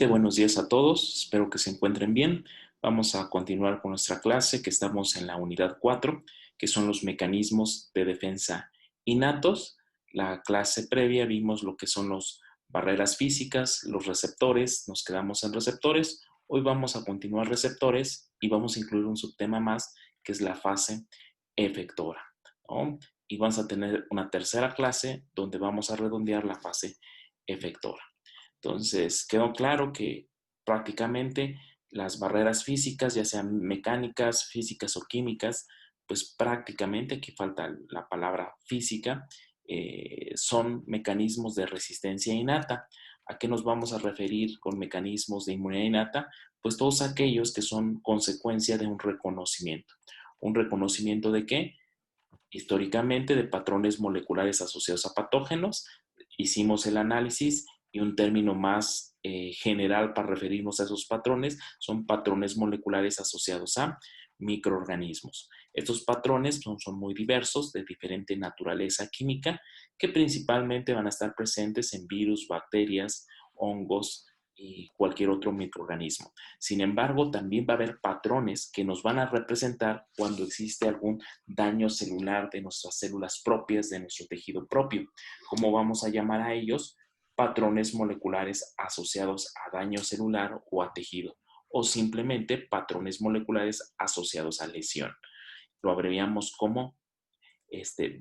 Buenos días a todos, espero que se encuentren bien. Vamos a continuar con nuestra clase que estamos en la unidad 4, que son los mecanismos de defensa innatos. La clase previa vimos lo que son las barreras físicas, los receptores, nos quedamos en receptores. Hoy vamos a continuar receptores y vamos a incluir un subtema más que es la fase efectora, ¿no? Y vamos a tener una tercera clase donde vamos a redondear la fase efectora. Entonces, quedó claro que prácticamente las barreras físicas, ya sean mecánicas, físicas o químicas, pues prácticamente, aquí falta la palabra física, son mecanismos de resistencia innata. ¿A qué nos vamos a referir con mecanismos de inmunidad innata? Pues todos aquellos que son consecuencia de un reconocimiento. ¿Un reconocimiento de qué? Históricamente de patrones moleculares asociados a patógenos. Hicimos el análisis y un término más general para referirnos a esos patrones son patrones moleculares asociados a microorganismos. Estos patrones son muy diversos, de diferente naturaleza química, que principalmente van a estar presentes en virus, bacterias, hongos y cualquier otro microorganismo. Sin embargo, también va a haber patrones que nos van a representar cuando existe algún daño celular de nuestras células propias, de nuestro tejido propio. ¿Cómo vamos a llamar a ellos? Patrones moleculares asociados a daño celular o a tejido, o simplemente patrones moleculares asociados a lesión. Lo abreviamos como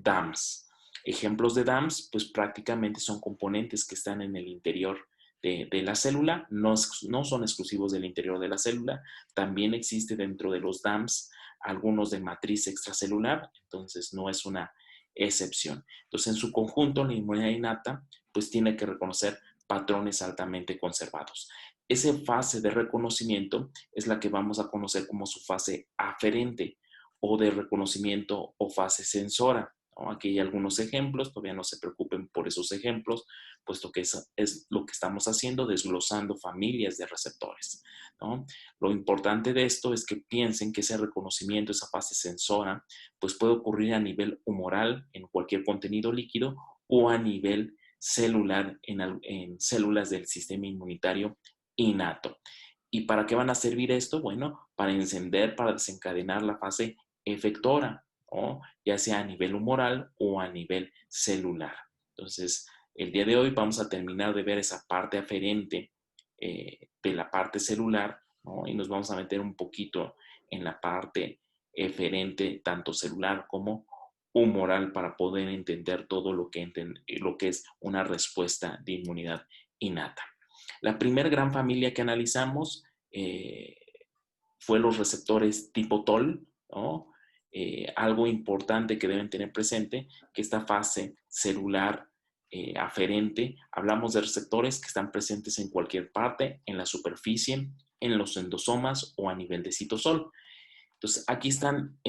DAMS. Ejemplos de DAMS, pues prácticamente son componentes que están en el interior de la célula, no son exclusivos del interior de la célula, también existe dentro de los DAMS algunos de matriz extracelular, entonces no es una excepción. Entonces, en su conjunto, la inmunidad innata, pues tiene que reconocer patrones altamente conservados. Esa fase de reconocimiento es la que vamos a conocer como su fase aferente o de reconocimiento o fase sensora, ¿no? Aquí hay algunos ejemplos, todavía no se preocupen por esos ejemplos, puesto que es lo que estamos haciendo, desglosando familias de receptores, ¿no? Lo importante de esto es que piensen que ese reconocimiento, esa fase sensora, pues puede ocurrir a nivel humoral en cualquier contenido líquido o a nivel celular en células del sistema inmunitario innato. ¿Y para qué van a servir esto? Bueno, para encender, para desencadenar la fase efectora, ¿no? Ya sea a nivel humoral o a nivel celular. Entonces, el día de hoy vamos a terminar de ver esa parte aferente de la parte celular, ¿no? Y nos vamos a meter un poquito en la parte eferente, tanto celular como humoral, para poder entender todo lo que es una respuesta de inmunidad innata. La primera gran familia que analizamos fue los receptores tipo TOL, ¿no? Algo importante que deben tener presente, que esta fase celular aferente, hablamos de receptores que están presentes en cualquier parte, en la superficie, en los endosomas o a nivel de citosol. Entonces, aquí están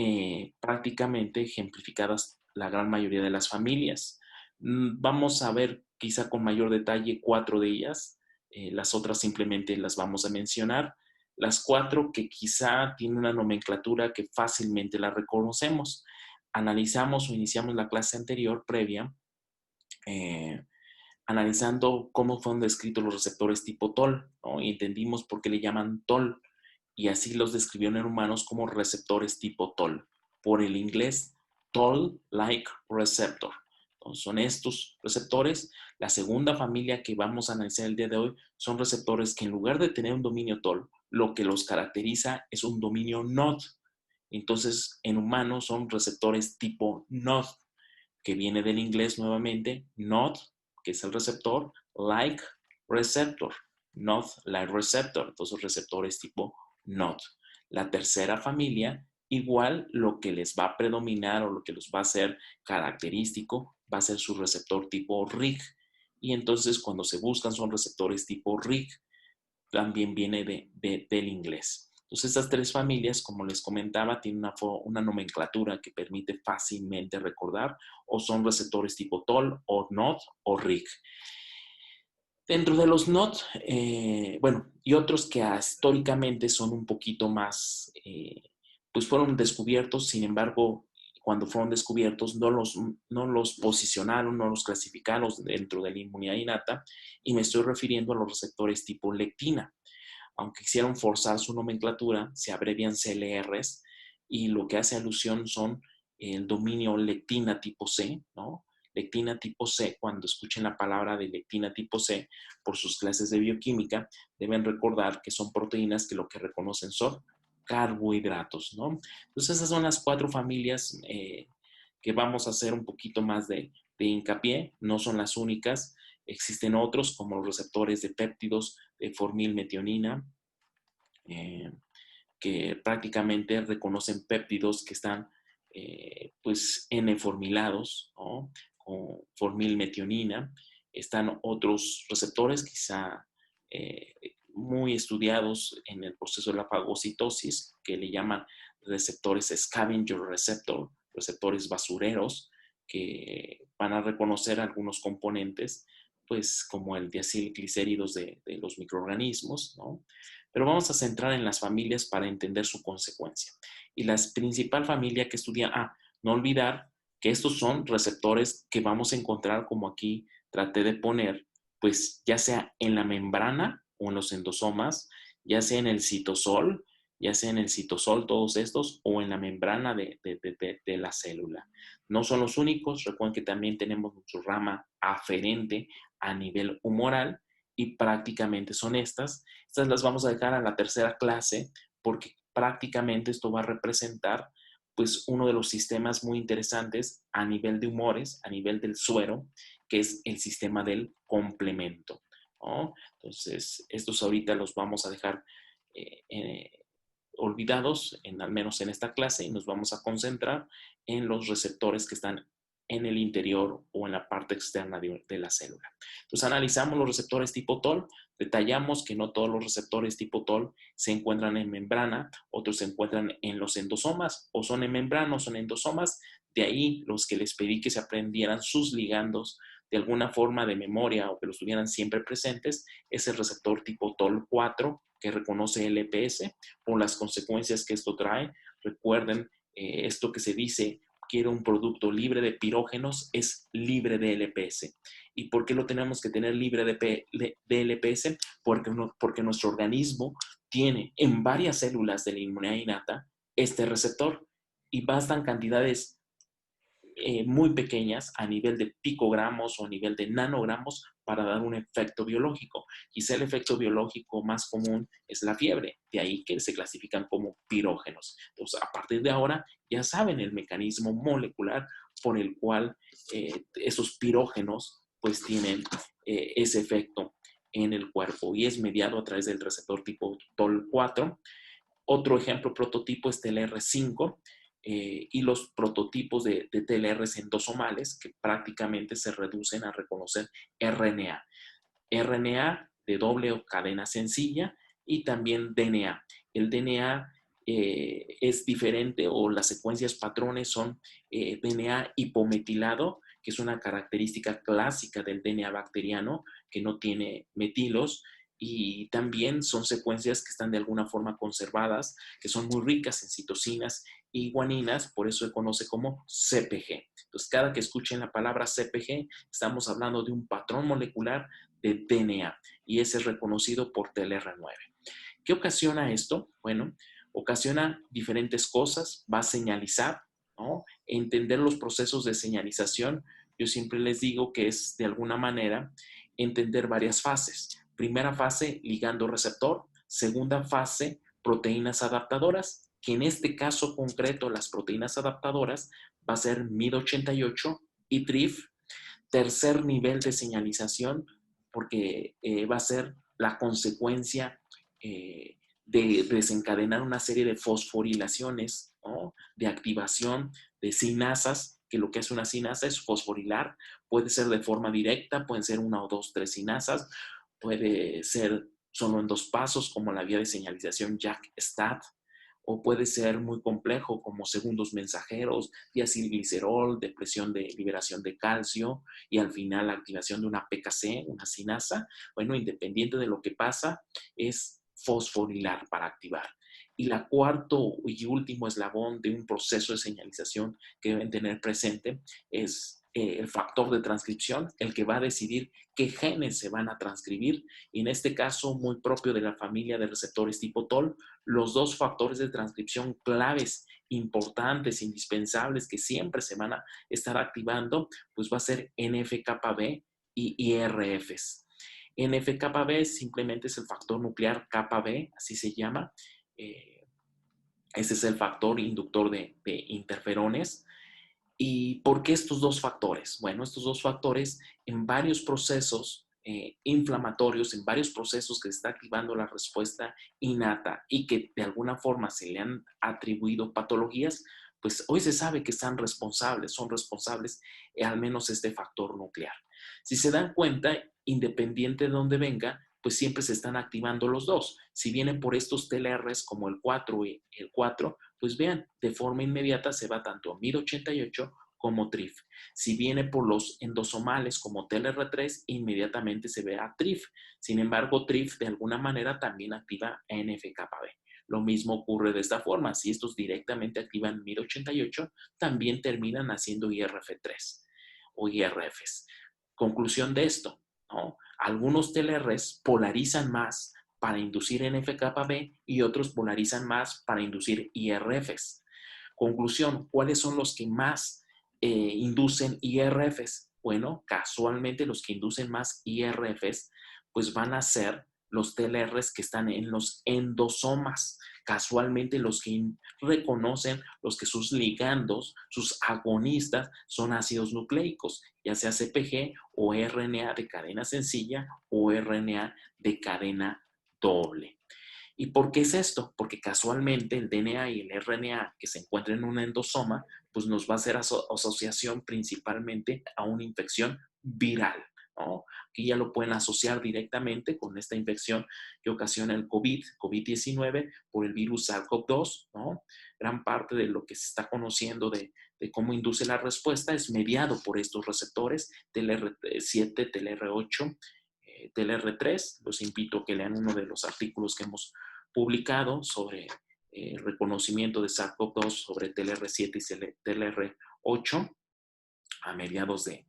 prácticamente ejemplificadas la gran mayoría de las familias. Vamos a ver quizá con mayor detalle 4 de ellas, las otras simplemente las vamos a mencionar. Las 4 que quizá tienen una nomenclatura que fácilmente la reconocemos. Analizamos o iniciamos la clase anterior, previa, eh, analizando cómo fueron descritos los receptores tipo TOL, ¿no? Y entendimos por qué le llaman TOL, y así los describieron en humanos como receptores tipo TOL, por el inglés Toll-like receptor. Entonces, son estos receptores. La segunda familia que vamos a analizar el día de hoy son receptores que en lugar de tener un dominio TOL, lo que los caracteriza es un dominio NOD. Entonces, en humanos son receptores tipo NOD, que viene del inglés nuevamente, NOD, que es el receptor, like receptor, NOD like receptor, entonces receptores tipo NOD. La tercera familia, igual lo que les va a predominar o lo que los va a hacer característico va a ser su receptor tipo RIG. Y entonces cuando se buscan son receptores tipo RIG, también viene del inglés. Entonces, estas 3 familias, como les comentaba, tienen una nomenclatura que permite fácilmente recordar, o son receptores tipo TOL, o NOD, o RIG. Dentro de los NOD, bueno, y otros que históricamente son un poquito más, pues fueron descubiertos, sin embargo, cuando fueron descubiertos, no los posicionaron, no los clasificaron dentro de la inmunidad innata, y me estoy refiriendo a los receptores tipo lectina. Aunque quisieron forzar su nomenclatura, se abrevian CLRs, y lo que hace alusión son el dominio lectina tipo C, ¿no? Lectina tipo C, cuando escuchen la palabra de lectina tipo C por sus clases de bioquímica, deben recordar que son proteínas que lo que reconocen son carbohidratos, ¿no? Entonces esas son las 4 familias que vamos a hacer un poquito más de hincapié, no son las únicas, existen otros como los receptores de péptidos de formilmetionina, eh, que prácticamente reconocen péptidos que están pues N-formilados, ¿no? Con formilmetionina. Están otros receptores quizá muy estudiados en el proceso de la fagocitosis, que le llaman receptores scavenger receptor, receptores basureros, que van a reconocer algunos componentes, pues como el diacilglicéridos de los microorganismos, ¿no? Pero vamos a centrar en las familias para entender su consecuencia. Y la principal familia que estudia, no olvidar que estos son receptores que vamos a encontrar, como aquí traté de poner, pues ya sea en la membrana o en los endosomas, ya sea en el citosol, todos estos, o en la membrana de la célula. No son los únicos, recuerden que también tenemos su rama aferente a nivel humoral, y prácticamente son estas. Estas las vamos a dejar a la tercera clase, porque prácticamente esto va a representar pues uno de los sistemas muy interesantes a nivel de humores, a nivel del suero, que es el sistema del complemento, ¿no? Entonces, estos ahorita los vamos a dejar olvidados, al menos en esta clase, y nos vamos a concentrar en los receptores que están en el interior o en la parte externa de la célula. Entonces analizamos los receptores tipo TOL, detallamos que no todos los receptores tipo TOL se encuentran en membrana, otros se encuentran en los endosomas, o son en membrana o son endosomas. De ahí los que les pedí que se aprendieran sus ligandos de alguna forma de memoria, o que los tuvieran siempre presentes, es el receptor tipo TOL4, que reconoce LPS, por las consecuencias que esto trae. Recuerden esto que se dice: quiero un producto libre de pirógenos, es libre de LPS. ¿Y por qué lo tenemos que tener libre de LPS? Porque nuestro organismo tiene en varias células de la inmunidad innata este receptor, y bastan cantidades muy pequeñas a nivel de picogramos o a nivel de nanogramos para dar un efecto biológico. Quizá el efecto biológico más común es la fiebre, de ahí que se clasifican como pirógenos. Entonces, a partir de ahora ya saben el mecanismo molecular por el cual esos pirógenos pues tienen ese efecto en el cuerpo, y es mediado a través del receptor tipo TOL4. Otro ejemplo prototipo es TLR5, y los prototipos de TLRs endosomales, que prácticamente se reducen a reconocer RNA. RNA de doble o cadena sencilla, y también DNA. El DNA es diferente, o las secuencias patrones son DNA hipometilado, que es una característica clásica del DNA bacteriano, que no tiene metilos, y también son secuencias que están de alguna forma conservadas, que son muy ricas en citocinas y guaninas, por eso se conoce como CPG. Entonces, cada que escuchen la palabra CPG, estamos hablando de un patrón molecular de DNA, y ese es reconocido por TLR9. ¿Qué ocasiona esto? Bueno, ocasiona diferentes cosas, va a señalizar, ¿no? Entender los procesos de señalización, yo siempre les digo que es de alguna manera entender varias fases. Primera fase, ligando receptor. Segunda fase, proteínas adaptadoras, que en este caso concreto las proteínas adaptadoras va a ser MID88 y TRIF. Tercer nivel de señalización, porque va a ser la consecuencia de desencadenar una serie de fosforilaciones, ¿no? De activación de sinasas, que lo que hace una sinasa es fosforilar. Puede ser de forma directa, pueden ser una o dos, tres sinasas, puede ser solo en 2 pasos, como la vía de señalización JAK-STAT, o puede ser muy complejo, como segundos mensajeros, diacilglicerol, depresión de liberación de calcio, y al final la activación de una PKC, una sinasa. Bueno, independiente de lo que pasa, es fosforilar para activar. Y la cuarto y último eslabón de un proceso de señalización que deben tener presente es el factor de transcripción, el que va a decidir qué genes se van a transcribir. Y en este caso, muy propio de la familia de receptores tipo TOL, los dos factores de transcripción claves, importantes, indispensables, que siempre se van a estar activando, pues va a ser NF-κB y IRFs. NF-κB simplemente es el factor nuclear kappa B, así se llama. Ese es el factor inductor de interferones. ¿Y por qué estos dos factores? Bueno, estos dos factores en varios procesos inflamatorios, en varios procesos que se está activando la respuesta innata y que de alguna forma se le han atribuido patologías, pues hoy se sabe que son responsables al menos este factor nuclear. Si se dan cuenta, independiente de dónde venga, pues siempre se están activando los dos. Si vienen por estos TLRs como el 4 y el 4, pues vean, de forma inmediata se va tanto MIR88 como TRIF. Si viene por los endosomales como TLR3, inmediatamente se ve a TRIF. Sin embargo, TRIF de alguna manera también activa NF-κB. Lo mismo ocurre de esta forma. Si estos directamente activan MIR88, también terminan haciendo IRF3 o IRFs. Conclusión de esto, ¿no? Algunos TLRs polarizan más para inducir NF-κB y otros polarizan más para inducir IRFs. Conclusión, ¿cuáles son los que más inducen IRFs? Bueno, casualmente los que inducen más IRFs pues van a ser los TLRs que están en los endosomas. Casualmente los que reconocen los que sus ligandos, sus agonistas son ácidos nucleicos, ya sea CPG o RNA de cadena sencilla o RNA de cadena doble. ¿Y por qué es esto? Porque casualmente el DNA y el RNA que se encuentran en un endosoma, pues nos va a hacer asociación principalmente a una infección viral, ¿no? Aquí ya lo pueden asociar directamente con esta infección que ocasiona el COVID-19 por el virus SARS-CoV-2, ¿no? Gran parte de lo que se está conociendo de cómo induce la respuesta es mediado por estos receptores TLR7, TLR8, TLR3. Los invito a que lean uno de los artículos que hemos publicado sobre reconocimiento de SARS-CoV-2 sobre TLR7 y TLR8 a mediados de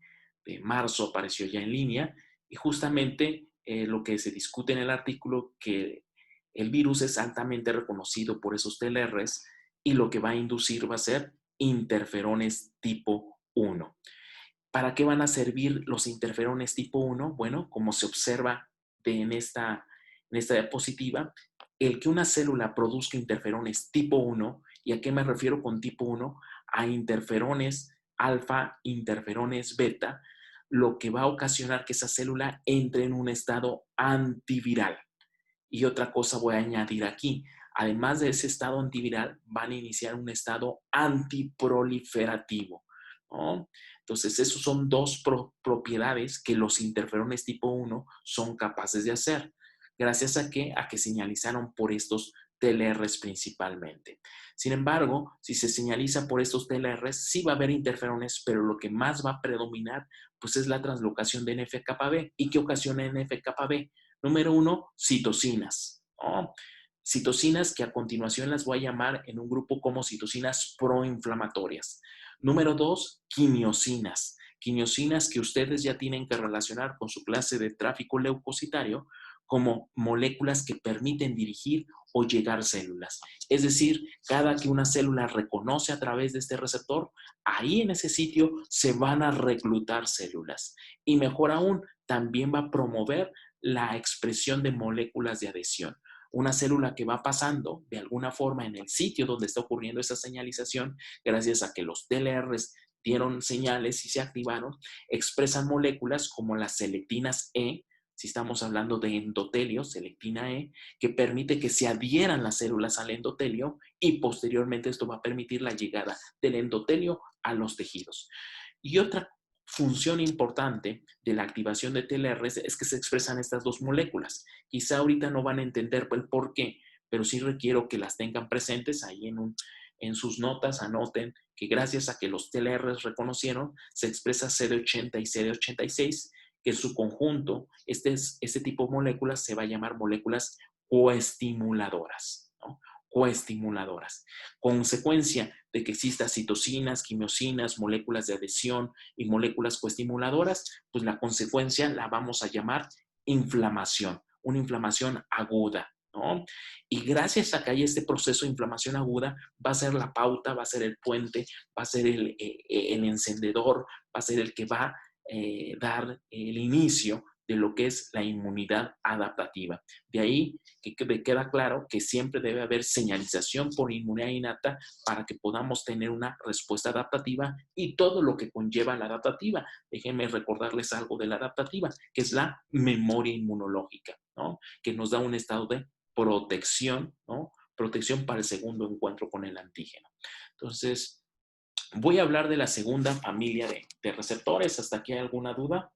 marzo apareció ya en línea y justamente lo que se discute en el artículo que el virus es altamente reconocido por esos TLRs y lo que va a inducir va a ser interferones tipo 1. ¿Para qué van a servir los interferones tipo 1? Bueno, como se observa en esta diapositiva, el que una célula produzca interferones tipo 1, ¿y a qué me refiero con tipo 1? A interferones alfa, interferones beta, lo que va a ocasionar que esa célula entre en un estado antiviral. Y otra cosa voy a añadir aquí, además de ese estado antiviral, van a iniciar un estado antiproliferativo, ¿no? Entonces, esos son dos propiedades que los interferones tipo 1 son capaces de hacer. ¿Gracias a qué? A que señalizaron por estos TLRs principalmente. Sin embargo, si se señaliza por estos TLRs, sí va a haber interferones, pero lo que más va a predominar pues es la translocación de NF-κB. ¿Y qué ocasiona NF-κB? Número 1, citocinas, ¿no? Citocinas que a continuación las voy a llamar en un grupo como citocinas proinflamatorias. Número 2, quimiosinas. Quimiosinas que ustedes ya tienen que relacionar con su clase de tráfico leucocitario como moléculas que permiten dirigir o llegar células. Es decir, cada que una célula reconoce a través de este receptor, ahí en ese sitio se van a reclutar células. Y mejor aún, también va a promover la expresión de moléculas de adhesión. Una célula que va pasando de alguna forma en el sitio donde está ocurriendo esa señalización, gracias a que los TLRs dieron señales y se activaron, expresan moléculas como las selectinas E, si estamos hablando de endotelio, selectina E, que permite que se adhieran las células al endotelio y posteriormente esto va a permitir la llegada del endotelio a los tejidos. Y otra función importante de la activación de TLRs es que se expresan estas dos moléculas. Quizá ahorita no van a entender el por qué, pero sí requiero que las tengan presentes ahí en sus notas, anoten que gracias a que los TLRs reconocieron, se expresa CD80 y CD86, que en su conjunto, este tipo de moléculas se va a llamar moléculas coestimuladoras, ¿no? coestimuladoras. Consecuencia de que existan citocinas, quimiosinas, moléculas de adhesión y moléculas coestimuladoras, pues la consecuencia la vamos a llamar inflamación, una inflamación aguda, ¿no? Y gracias a que hay este proceso de inflamación aguda, va a ser la pauta, va a ser el puente, va a ser el encendedor, va a ser el que va a dar el inicio de lo que es la inmunidad adaptativa. De ahí que queda claro que siempre debe haber señalización por inmunidad innata para que podamos tener una respuesta adaptativa y todo lo que conlleva la adaptativa. Déjenme recordarles algo de la adaptativa, que es la memoria inmunológica, ¿no? Que nos da un estado de protección, ¿no? Protección para el segundo encuentro con el antígeno. Entonces, voy a hablar de la segunda familia de receptores. ¿Hasta aquí hay alguna duda?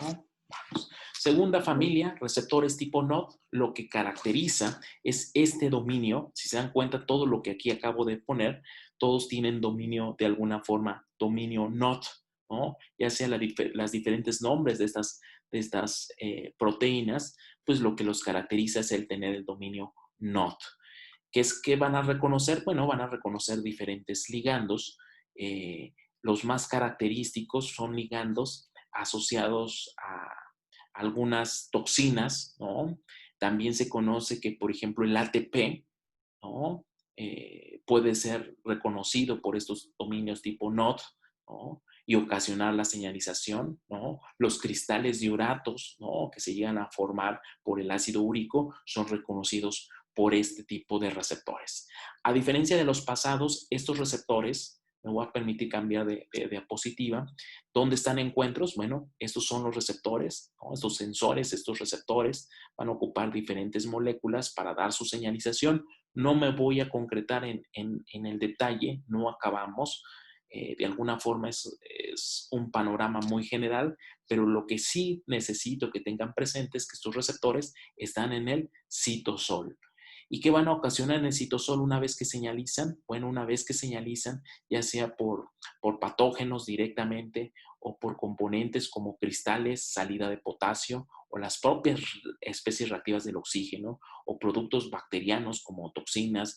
¿No? Vamos. Segunda familia, receptores tipo NOD, lo que caracteriza es este dominio. Si se dan cuenta, todo lo que aquí acabo de poner, todos tienen dominio de alguna forma, dominio NOD, ¿no? Ya sea las diferentes nombres de estas proteínas, pues lo que los caracteriza es el tener el dominio NOD. ¿Qué van a reconocer? Bueno, van a reconocer diferentes ligandos. Los más característicos son ligandos asociados a algunas toxinas, ¿no? También se conoce que, por ejemplo, el ATP, ¿no? Puede ser reconocido por estos dominios tipo NOD, ¿no? Y ocasionar la señalización, ¿no? Los cristales de uratos, ¿no? Que se llegan a formar por el ácido úrico son reconocidos por este tipo de receptores. A diferencia de los pasados, estos receptores, me voy a permitir cambiar de diapositiva. ¿Dónde están encuentros? Bueno, estos son los receptores, ¿no? Estos sensores, estos receptores van a ocupar diferentes moléculas para dar su señalización. No me voy a concretar en el detalle, no acabamos. De alguna forma es un panorama muy general, pero lo que sí necesito que tengan presente es que estos receptores están en el citosol. ¿Y qué van a ocasionar en el citosol una vez que señalizan? Bueno, una vez que señalizan, ya sea por patógenos directamente o por componentes como cristales, salida de potasio o las propias especies reactivas del oxígeno o productos bacterianos como toxinas,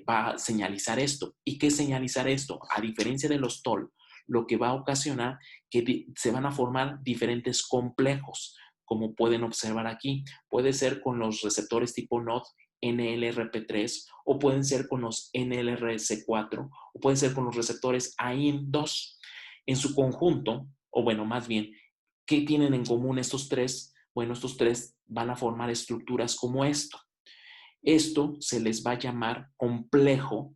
va a señalizar esto. ¿Y qué es señalizar esto? A diferencia de los TOL, lo que va a ocasionar que se van a formar diferentes complejos, como pueden observar aquí. Puede ser con los receptores tipo NOD, NLRP3, o pueden ser con los NLRC4, o pueden ser con los receptores AIM2. En su conjunto, o bueno, más bien, ¿qué tienen en común estos tres? Bueno, estos tres van a formar estructuras como esto. Esto se les va a llamar complejo,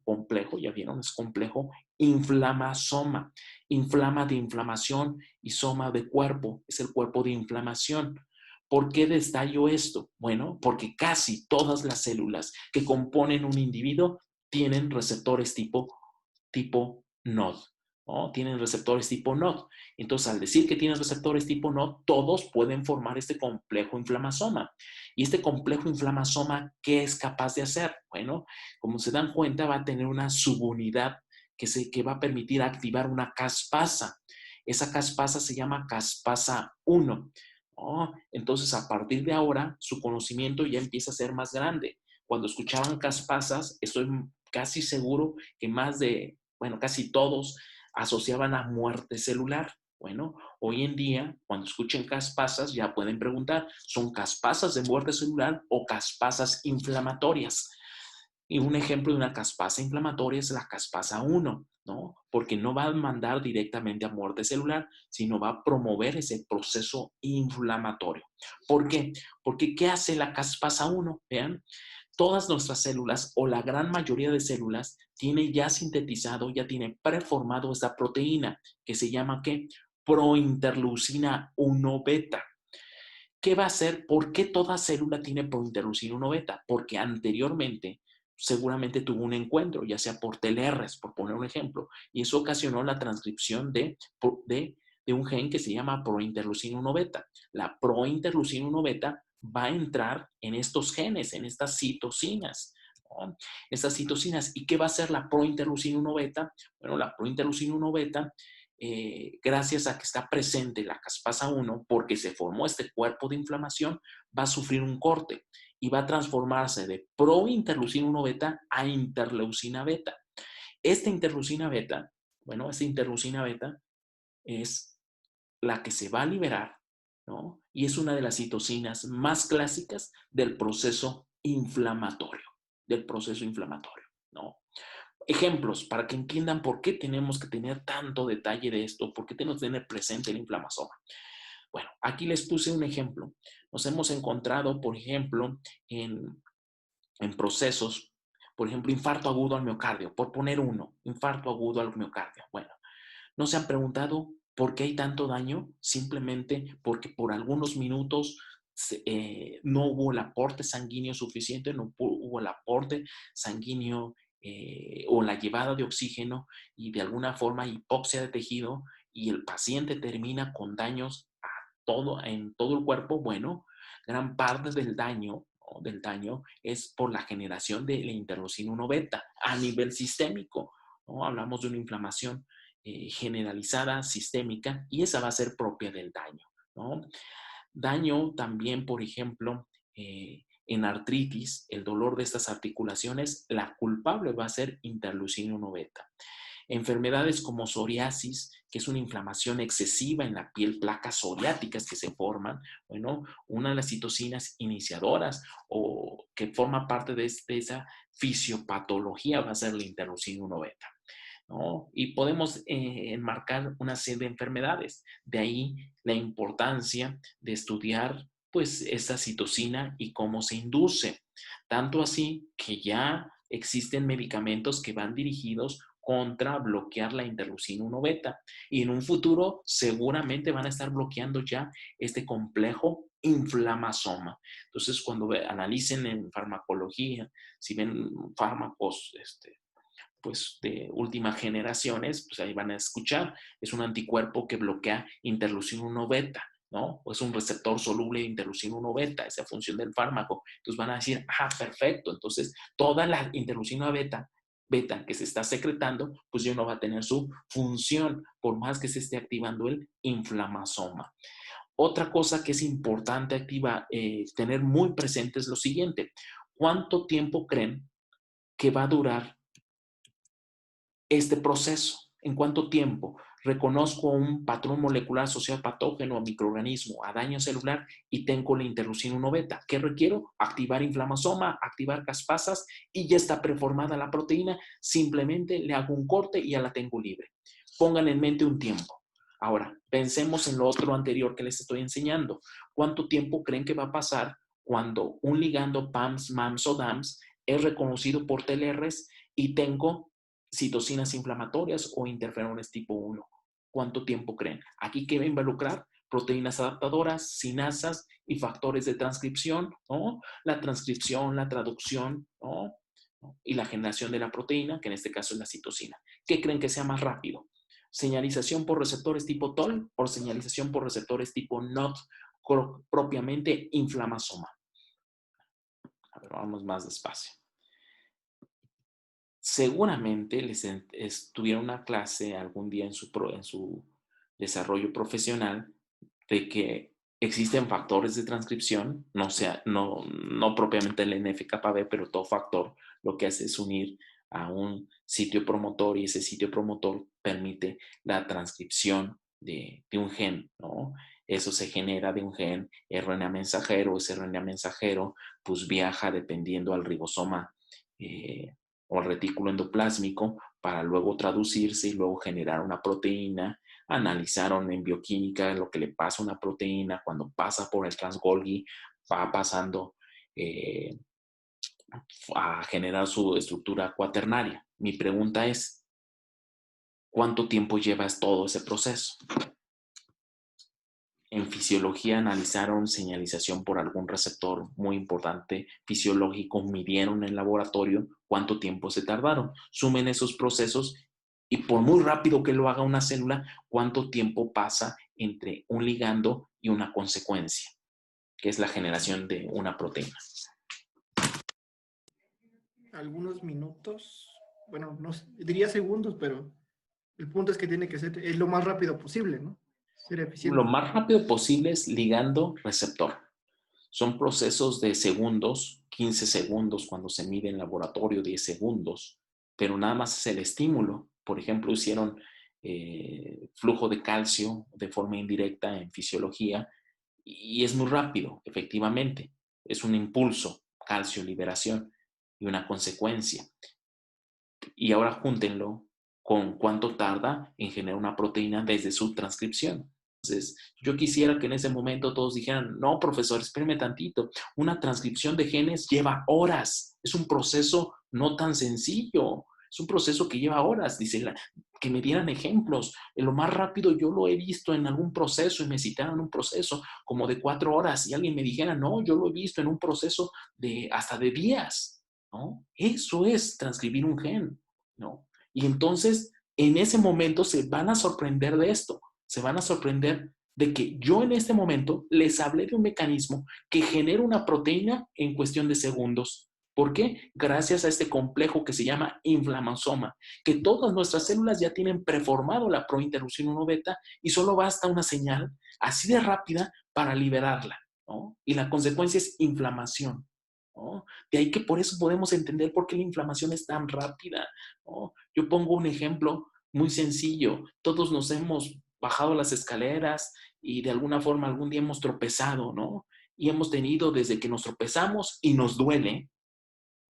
ya vieron, es complejo, inflamasoma. Inflama de inflamación y soma de cuerpo, es el cuerpo de inflamación. ¿Por qué destallo esto? Bueno, porque casi todas las células que componen un individuo tienen receptores tipo NOD, ¿no? Tienen receptores tipo NOD. Entonces, al decir que tienen receptores tipo NOD, todos pueden formar este complejo inflamasoma. Y este complejo inflamasoma, ¿qué es capaz de hacer? Bueno, como se dan cuenta, va a tener una subunidad que va a permitir activar una caspasa. Esa caspasa se llama caspasa 1. ¿No? Entonces, a partir de ahora, su conocimiento ya empieza a ser más grande. Cuando escuchaban caspasas, estoy casi seguro que casi todos asociaban a muerte celular. Bueno, hoy en día, cuando escuchen caspasas, ya pueden preguntar, ¿son caspasas de muerte celular o caspasas inflamatorias? Y un ejemplo de una caspasa inflamatoria es la caspasa 1, ¿no? Porque no va a mandar directamente a muerte celular, sino va a promover ese proceso inflamatorio. ¿Por qué? Porque ¿qué hace la caspasa 1? Vean, todas nuestras células o la gran mayoría de células tiene ya sintetizado, ya tiene preformado esta proteína que se llama ¿qué? Prointerleucina 1 beta. ¿Qué va a hacer? ¿Por qué toda célula tiene prointerleucina 1 beta? Porque anteriormente seguramente tuvo un encuentro, ya sea por TLRs, por poner un ejemplo, y eso ocasionó la transcripción de un gen que se llama prointerleucina 1 beta. La prointerleucina 1 beta va a entrar en estos genes, en estas citocinas, ¿no? Estas citocinas. ¿Y qué va a hacer la prointerleucina 1 beta? Bueno, la prointerleucina 1 beta gracias a que está presente la caspasa 1, porque se formó este cuerpo de inflamación, va a sufrir un corte y va a transformarse de prointerleucina 1 beta a interleucina beta. Esta interleucina beta, bueno, esta interleucina beta es la que se va a liberar, ¿no? Y es una de las citocinas más clásicas del proceso inflamatorio, ¿no? Ejemplos para que entiendan por qué tenemos que tener tanto detalle de esto, por qué tenemos que tener presente el inflamasoma. Bueno, aquí les puse un ejemplo. Nos hemos encontrado, por ejemplo, en procesos, por ejemplo, infarto agudo al miocardio, por poner uno, infarto agudo al miocardio. Bueno, ¿no se han preguntado por qué hay tanto daño? Simplemente porque por algunos minutos no hubo el aporte sanguíneo suficiente, no hubo el aporte sanguíneo o la llevada de oxígeno y de alguna forma hipoxia de tejido y el paciente termina con daños en todo el cuerpo. Bueno, gran parte del daño, ¿no?, del daño es por la generación de la interleucina 1 beta a nivel sistémico, ¿no? Hablamos de una inflamación generalizada, sistémica, y esa va a ser propia del daño, ¿no? Daño también, por ejemplo, en artritis, el dolor de estas articulaciones, la culpable va a ser interleucina 1 beta. Enfermedades como psoriasis, que es una inflamación excesiva en la piel, placas psoriáticas que se forman, bueno, una de las citocinas iniciadoras o que forma parte de esa fisiopatología va a ser la interleucina 1 beta, ¿no? Y podemos enmarcar una serie de enfermedades. De ahí la importancia de estudiar pues esta citocina y cómo se induce. Tanto así que ya existen medicamentos que van dirigidos contra bloquear la interleucina 1 beta y en un futuro seguramente van a estar bloqueando ya este complejo inflamasoma. Entonces, cuando analicen en farmacología, si ven fármacos pues de últimas generaciones, pues ahí van a escuchar, es un anticuerpo que bloquea interleucina 1 beta, ¿no? O es un receptor soluble de interleucina 1 beta, esa función del fármaco. Entonces van a decir, perfecto, entonces toda la interleucina beta que se está secretando, pues ya no va a tener su función, por más que se esté activando el inflamasoma. Otra cosa que es importante tener muy presente es lo siguiente: ¿cuánto tiempo creen que va a durar este proceso? ¿En cuánto tiempo reconozco un patrón molecular asociado a patógeno, a microorganismo, a daño celular y tengo la interleucina 1 beta? ¿Qué requiero? Activar inflamasoma, activar caspasas y ya está preformada la proteína. Simplemente le hago un corte y ya la tengo libre. Pongan en mente un tiempo. Ahora, pensemos en lo otro anterior que les estoy enseñando. ¿Cuánto tiempo creen que va a pasar cuando un ligando PAMS, MAMS o DAMS es reconocido por TLRs y tengo citocinas inflamatorias o interferones tipo 1? ¿Cuánto tiempo creen? Aquí, ¿qué va a involucrar? Proteínas adaptadoras, sinasas y factores de transcripción, ¿no? La transcripción, la traducción, ¿no? Y la generación de la proteína, que en este caso es la citocina. ¿Qué creen que sea más rápido? ¿Señalización por receptores tipo TOL o señalización por receptores tipo NOT, propiamente inflamasoma? A ver, vamos más despacio. Seguramente tuvieron una clase algún día en su desarrollo profesional de que existen factores de transcripción, no propiamente el NF-κB, pero todo factor lo que hace es unir a un sitio promotor y ese sitio promotor permite la transcripción de un gen, ¿no? Eso se genera de un gen RNA mensajero, ese RNA mensajero pues viaja dependiendo al ribosoma o al retículo endoplásmico para luego traducirse y luego generar una proteína. Analizaron en bioquímica lo que le pasa a una proteína cuando pasa por el trans-Golgi, va pasando a generar su estructura cuaternaria. Mi pregunta es, ¿cuánto tiempo lleva todo ese proceso? En fisiología analizaron señalización por algún receptor muy importante fisiológico, midieron en laboratorio cuánto tiempo se tardaron. Sumen esos procesos y por muy rápido que lo haga una célula, cuánto tiempo pasa entre un ligando y una consecuencia, que es la generación de una proteína. Algunos minutos, bueno, no sé, diría segundos, pero El punto es que tiene que ser lo más rápido posible, ¿no? Ser Lo eficiente. más rápido posible es ligando receptor. Son procesos de segundos, 15 segundos cuando se mide en laboratorio, 10 segundos, pero nada más es el estímulo. Por ejemplo, hicieron flujo de calcio de forma indirecta en fisiología y es muy rápido, efectivamente. Es un impulso, calcio, liberación y una consecuencia. Y ahora júntenlo con cuánto tarda en generar una proteína desde su transcripción. Entonces, yo quisiera que en ese momento todos dijeran, no, profesor, espéreme tantito, una transcripción de genes lleva horas, es un proceso no tan sencillo, es un proceso que lleva horas, dice, que me dieran ejemplos. Lo más rápido yo lo he visto en algún proceso y me citaron un proceso como de 4 horas y alguien me dijera, no, yo lo he visto en un proceso de hasta de días, ¿no? Eso es transcribir un gen, ¿no? Y entonces, en ese momento se van a sorprender de esto, se van a sorprender de que yo en este momento les hablé de un mecanismo que genera una proteína en cuestión de segundos. ¿Por qué? Gracias a este complejo que se llama inflamosoma, que todas nuestras células ya tienen preformado la prointerleucina 1 beta y solo basta una señal así de rápida para liberarla, ¿no? Y la consecuencia es inflamación, ¿no? De ahí que por eso podemos entender por qué la inflamación es tan rápida, ¿no? Yo pongo un ejemplo muy sencillo. Todos nos hemos bajado las escaleras y de alguna forma algún día hemos tropezado, ¿no? Y hemos tenido desde que nos tropezamos y nos duele,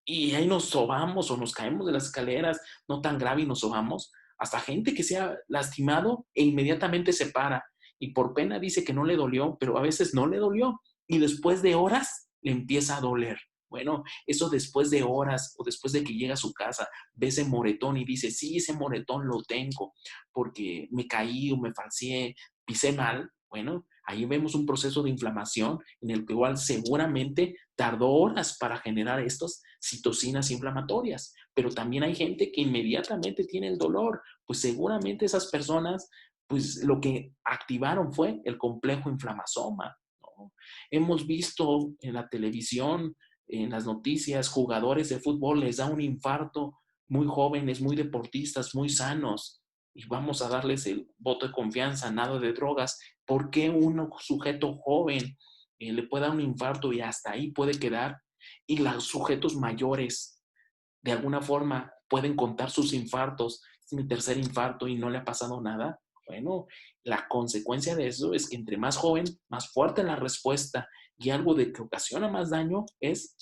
y ahí nos sobamos o nos caemos de las escaleras, no tan grave y nos sobamos, hasta gente que se ha lastimado e inmediatamente se para y por pena dice que no le dolió, pero a veces no le dolió y después de horas le empieza a doler. Bueno, eso después de horas o después de que llega a su casa, ve ese moretón y dice, sí, ese moretón lo tengo porque me caí o me falseé, pisé mal. Bueno, ahí vemos un proceso de inflamación en el que igual seguramente tardó horas para generar estas citocinas inflamatorias, pero también hay gente que inmediatamente tiene el dolor, pues seguramente esas personas, pues lo que activaron fue el complejo inflamasoma, ¿no? Hemos visto en la televisión, en las noticias, jugadores de fútbol les da un infarto, muy jóvenes, muy deportistas, muy sanos, y vamos a darles el voto de confianza, nada de drogas. ¿Por qué un sujeto joven le puede dar un infarto y hasta ahí puede quedar? Y los sujetos mayores, de alguna forma, pueden contar sus infartos. Es mi tercer infarto y no le ha pasado nada. Bueno, la consecuencia de eso es que entre más joven, más fuerte la respuesta y algo de que ocasiona más daño es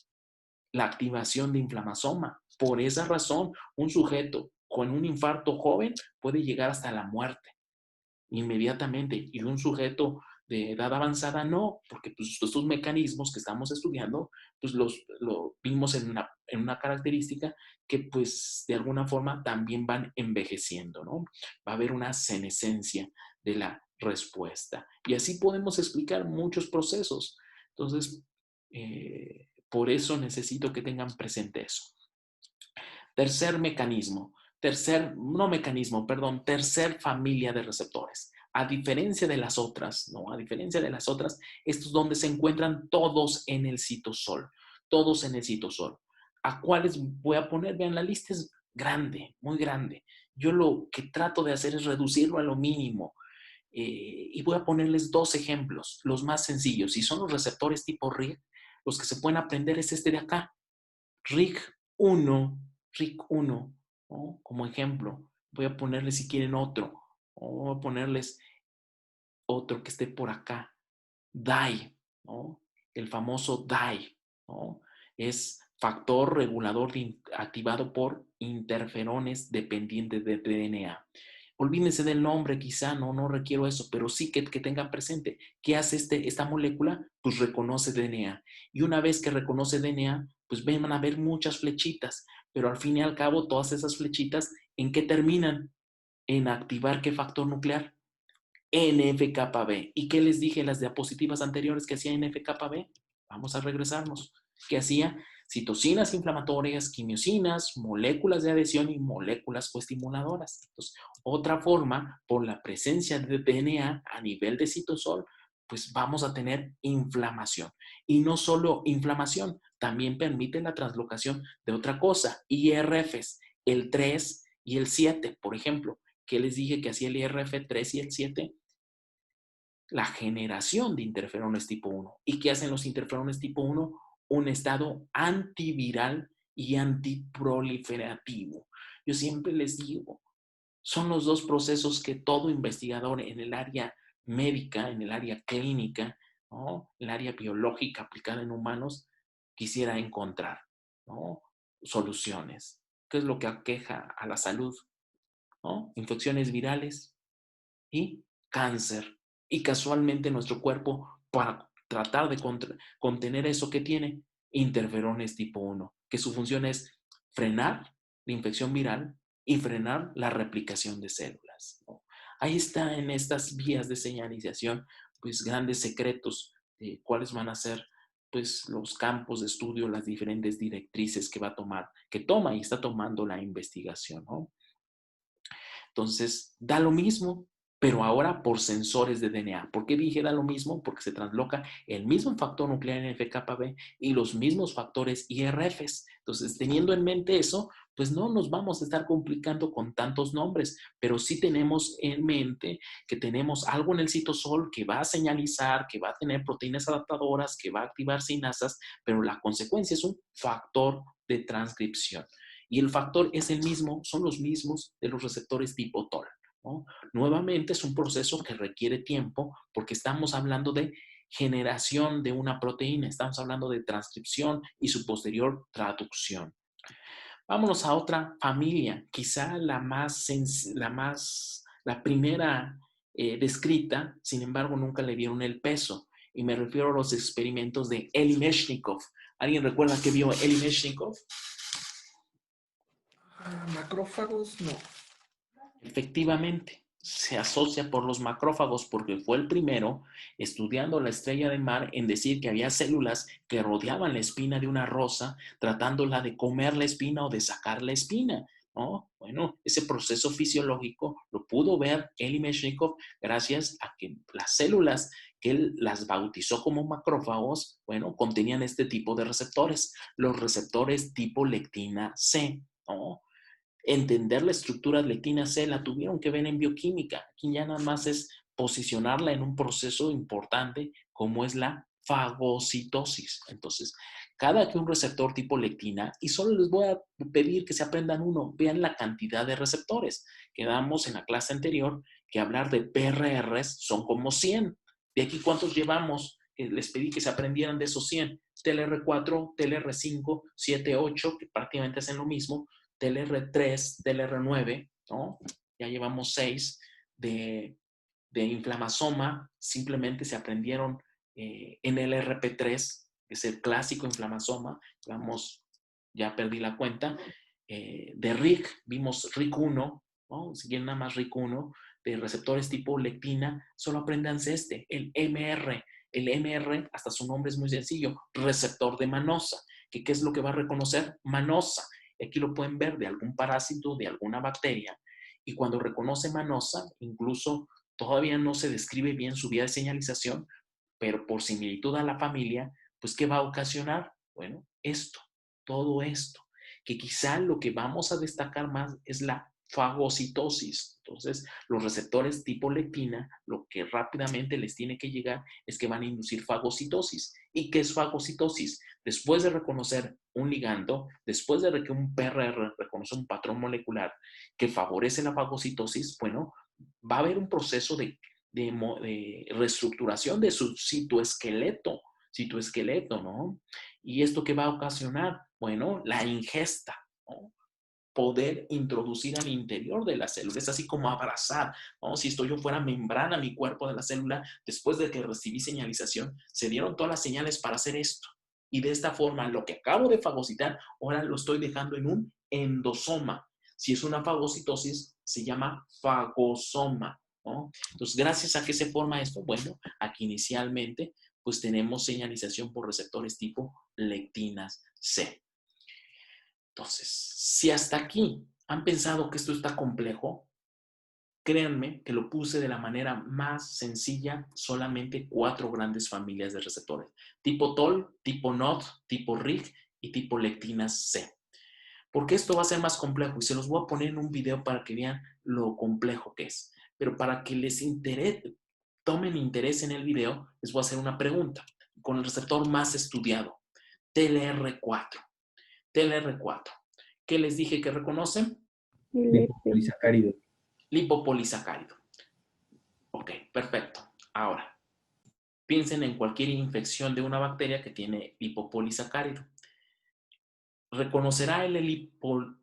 la activación de inflamasoma. Por esa razón, un sujeto con un infarto joven puede llegar hasta la muerte inmediatamente y un sujeto de edad avanzada no, porque pues, estos mecanismos que estamos estudiando, pues lo vimos en una característica que pues de alguna forma también van envejeciendo, ¿no? Va a haber una senescencia de la respuesta. Y así podemos explicar muchos procesos. Entonces, por eso necesito que tengan presente eso. Tercer mecanismo, tercer familia de receptores. A diferencia de las otras, ¿no? A diferencia de las otras, estos es donde se encuentran todos en el citosol, todos en el citosol. ¿A cuáles voy a poner? Vean, la lista es grande, muy grande. Yo lo que trato de hacer es reducirlo a lo mínimo. Y voy a ponerles dos ejemplos, los más sencillos. Si son los receptores tipo RIG, los que se pueden aprender es este de acá, RIG1, RIG1, ¿no? Como ejemplo. Voy a ponerles si quieren otro, o voy a ponerles otro que esté por acá, DAI, ¿no? El famoso DAI, ¿no? Es factor regulador activado por interferones dependientes de DNA. Olvídense del nombre, quizá no requiero eso, pero sí que tengan presente qué hace esta molécula, pues reconoce DNA. Y una vez que reconoce DNA, pues van a ver muchas flechitas, pero al fin y al cabo todas esas flechitas, ¿en qué terminan? En activar qué factor nuclear, NF-κB. ¿Y qué les dije las diapositivas anteriores que hacía NF-κB? Vamos a regresarnos. ¿Qué hacía? Citocinas inflamatorias, quimiosinas, moléculas de adhesión y moléculas coestimuladoras. Entonces, otra forma, por la presencia de DNA a nivel de citosol, pues vamos a tener inflamación. Y no solo inflamación, también permite la translocación de otra cosa, IRFs, el 3 y el 7, por ejemplo. ¿Qué les dije que hacía el IRF3 y el 7? La generación de interferones tipo 1. ¿Y qué hacen los interferones tipo 1? Un estado antiviral y antiproliferativo. Yo siempre les digo, son los dos procesos que todo investigador en el área médica, en el área clínica, ¿no? El área biológica aplicada en humanos, quisiera encontrar, ¿no? Soluciones. ¿Qué es lo que aqueja a la salud? ¿No? Infecciones virales y cáncer. Y casualmente nuestro cuerpo, para tratar de contener eso que tiene, interferones tipo 1, que su función es frenar la infección viral y frenar la replicación de células, ¿no? Ahí está en estas vías de señalización, pues grandes secretos de cuáles van a ser pues los campos de estudio, las diferentes directrices que va a tomar, que toma y está tomando la investigación, ¿no? Entonces, da lo mismo, pero ahora por sensores de DNA. ¿Por qué dije da lo mismo? Porque se transloca el mismo factor nuclear NF-κB y los mismos factores IRFs. Entonces, teniendo en mente eso, pues no nos vamos a estar complicando con tantos nombres, pero sí tenemos en mente que tenemos algo en el citosol que va a señalizar, que va a tener proteínas adaptadoras, que va a activar sinasas, pero la consecuencia es un factor de transcripción. Y el factor es el mismo, son los mismos de los receptores tipo TOL, ¿no? Nuevamente es un proceso que requiere tiempo porque estamos hablando de generación de una proteína, estamos hablando de transcripción y su posterior traducción. Vámonos a otra familia, quizá la primera descrita, sin embargo nunca le dieron el peso. Y me refiero a los experimentos de Elie Meshnikov. ¿Alguien recuerda qué vio Elie Meshnikov? Macrófagos, no. Efectivamente, se asocia por los macrófagos porque fue el primero estudiando la estrella de mar en decir que había células que rodeaban la espina de una rosa tratándola de comer la espina o de sacar la espina, ¿no? Bueno, ese proceso fisiológico lo pudo ver Elie Meshnikov gracias a que las células que él las bautizó como macrófagos, bueno, contenían este tipo de receptores, los receptores tipo lectina C, ¿no? Entender la estructura de lectina C la tuvieron que ver en bioquímica. Aquí ya nada más es posicionarla en un proceso importante como es la fagocitosis. Entonces, cada que un receptor tipo lectina, y solo les voy a pedir que se aprendan uno, vean la cantidad de receptores. Quedamos en la clase anterior que hablar de PRRs son como 100. ¿De aquí cuántos llevamos? Les pedí que se aprendieran de esos 100. TLR4, TLR5, 7, 8, que prácticamente hacen lo mismo. TLR3, TLR9, ¿no? Ya llevamos 6 de inflamasoma, simplemente se aprendieron en el RP3, que es el clásico inflamasoma, vamos, ya perdí la cuenta, de RIC, vimos RIC1, ¿no? Si quieren nada más RIC1, de receptores tipo lectina, solo apréndanse el MR. El MR, hasta su nombre es muy sencillo, receptor de manosa. ¿Qué es lo que va a reconocer? Manosa. Aquí lo pueden ver de algún parásito, de alguna bacteria. Y cuando reconoce manosa, incluso todavía no se describe bien su vía de señalización, pero por similitud a la familia, pues ¿qué va a ocasionar? Bueno, todo esto, que quizá lo que vamos a destacar más es la fagocitosis. Entonces, los receptores tipo lectina, lo que rápidamente les tiene que llegar es que van a inducir fagocitosis. ¿Y qué es fagocitosis? Después de reconocer un ligando, después de que un PRR reconoce un patrón molecular que favorece la fagocitosis, bueno, va a haber un proceso de reestructuración de su citoesqueleto, ¿no? ¿Y esto qué va a ocasionar? Bueno, la ingesta, ¿no? Poder introducir al interior de la célula, es así como abrazar, ¿no? Si esto yo fuera membrana, mi cuerpo de la célula, después de que recibí señalización, se dieron todas las señales para hacer esto. Y de esta forma, lo que acabo de fagocitar, ahora lo estoy dejando en un endosoma. Si es una fagocitosis, se llama fagosoma, ¿no? Entonces, gracias a que se forma esto, bueno, aquí inicialmente, pues tenemos señalización por receptores tipo lectinas C. Entonces, si hasta aquí han pensado que esto está complejo, créanme que lo puse de la manera más sencilla, solamente 4 grandes familias de receptores. Tipo TOL, tipo NOD, tipo RIG y tipo lectina C. Porque esto va a ser más complejo y se los voy a poner en un video para que vean lo complejo que es. Pero para que les interese, tomen interés en el video, les voy a hacer una pregunta con el receptor más estudiado, TLR4. TLR4. ¿Qué les dije que reconocen? Lipopolisacárido. Lipopolisacárido. Ok, perfecto. Ahora, piensen en cualquier infección de una bacteria que tiene lipopolisacárido. ¿Reconocerá el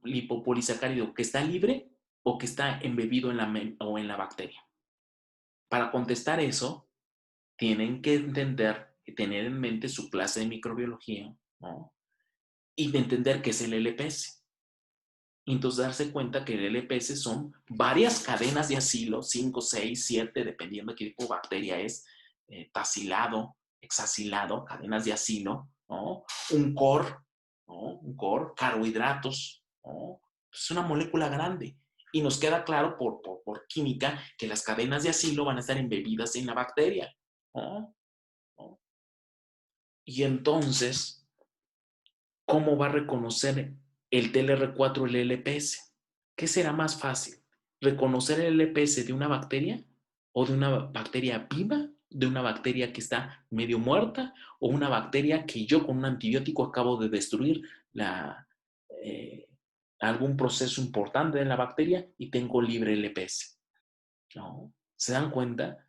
lipopolisacárido que está libre o que está embebido en la bacteria? Para contestar eso, tienen que entender y tener en mente su clase de microbiología, ¿no? Y de entender qué es el LPS. Y entonces darse cuenta que el LPS son varias cadenas de acilo, 5, 6, 7, dependiendo de qué tipo de bacteria es, tacilado, hexacilado, cadenas de acilo, ¿no? Un core, ¿no? Un core, carbohidratos, ¿no? Es una molécula grande. Y nos queda claro por química que las cadenas de acilo van a estar embebidas en la bacteria, ¿no? ¿No? Y entonces, ¿cómo va a reconocer el TLR4 el LPS? ¿Qué será más fácil? ¿Reconocer el LPS de una bacteria o de una bacteria viva, de una bacteria que está medio muerta o una bacteria que yo con un antibiótico acabo de destruir eh, algún proceso importante de la bacteria y tengo libre LPS? ¿No? ¿Se dan cuenta?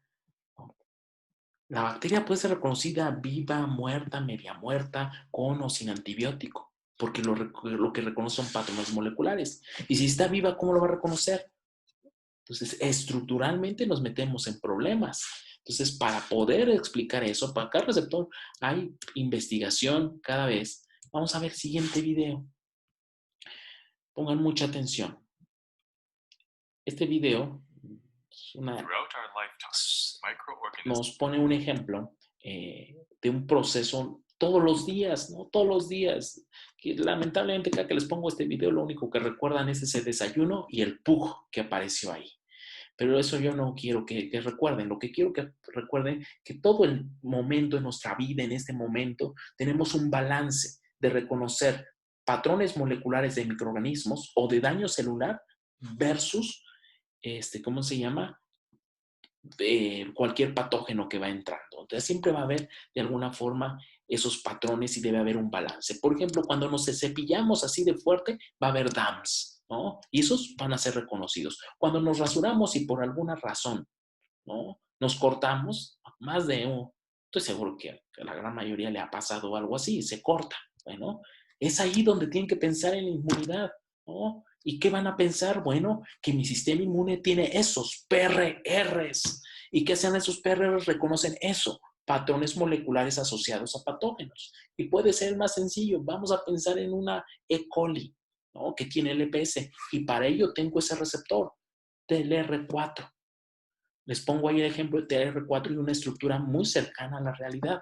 La bacteria puede ser reconocida viva, muerta, media muerta, con o sin antibiótico, porque lo que reconoce son patrones moleculares. Y si está viva, ¿cómo lo va a reconocer? Entonces, estructuralmente nos metemos en problemas. Entonces, para poder explicar eso, para cada receptor hay investigación cada vez. Vamos a ver el siguiente video. Pongan mucha atención. Este video nos pone un ejemplo de un proceso todos los días, ¿no? Todos los días. Que lamentablemente cada que les pongo este video, lo único que recuerdan es ese desayuno y el pug que apareció ahí. Pero eso yo no quiero que recuerden. Lo que quiero que recuerden que todo el momento de nuestra vida, en este momento, tenemos un balance de reconocer patrones moleculares de microorganismos o de daño celular versus, ¿cómo se llama? Cualquier patógeno que va entrando. Entonces siempre va a haber de alguna forma esos patrones y debe haber un balance. Por ejemplo, cuando nos cepillamos así de fuerte, va a haber DAMs, ¿no? Y esos van a ser reconocidos. Cuando nos rasuramos y por alguna razón, ¿no? Nos cortamos, más de uno, estoy seguro que a la gran mayoría le ha pasado algo así, se corta. Bueno, es ahí donde tienen que pensar en la inmunidad, ¿no? ¿Y qué van a pensar? Bueno, que mi sistema inmune tiene esos PRRs. ¿Y qué hacen esos PRRs? Reconocen eso, patrones moleculares asociados a patógenos. Y puede ser más sencillo, vamos a pensar en una E. coli, ¿no? Que tiene LPS. Y para ello tengo ese receptor, TLR4. Les pongo ahí el ejemplo de TLR4 y una estructura muy cercana a la realidad.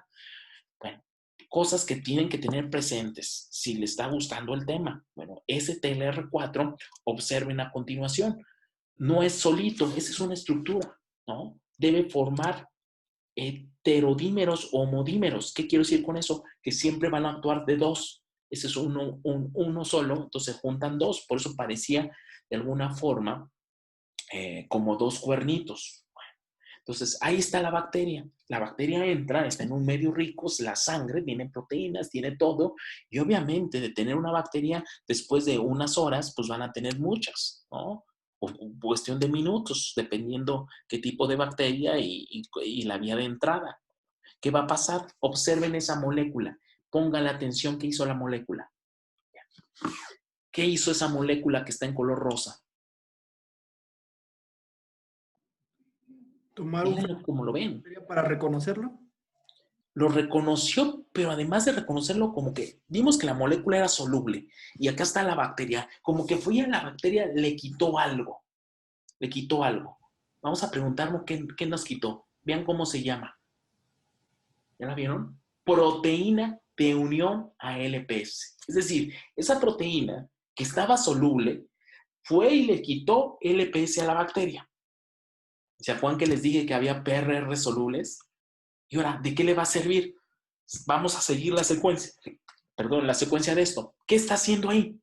Bueno, cosas que tienen que tener presentes si les está gustando el tema. Bueno, ese TLR4, observen a continuación. No es solito, esa es una estructura, ¿no? Debe formar heterodímeros o homodímeros. ¿Qué quiero decir con eso? Que siempre van a actuar de dos. Ese es uno solo, entonces se juntan dos. Por eso parecía de alguna forma como dos cuernitos. Entonces, ahí está la bacteria. La bacteria entra, está en un medio rico, la sangre, tiene proteínas, tiene todo. Y obviamente de tener una bacteria, después de unas horas, pues van a tener muchas, ¿no? O cuestión de minutos, dependiendo qué tipo de bacteria y la vía de entrada. ¿Qué va a pasar? Observen esa molécula. Pongan la atención que hizo la molécula. ¿Qué hizo esa molécula que está en color rosa? Tomar Mírenlo como lo ven. para reconocerlo. Lo reconoció, pero además de reconocerlo, como que vimos que la molécula era soluble. Y acá está la bacteria. Como que fue a la bacteria, le quitó algo. Le quitó algo. Vamos a preguntarnos qué nos quitó. Vean cómo se llama. ¿Ya la vieron? Proteína de unión a LPS. Es decir, esa proteína que estaba soluble fue y le quitó LPS a la bacteria. ¿Se acuerdan que les dije que había PRR solubles? Y ahora, ¿de qué le va a servir? Vamos a seguir la secuencia. Perdón, la secuencia de esto. ¿Qué está haciendo ahí?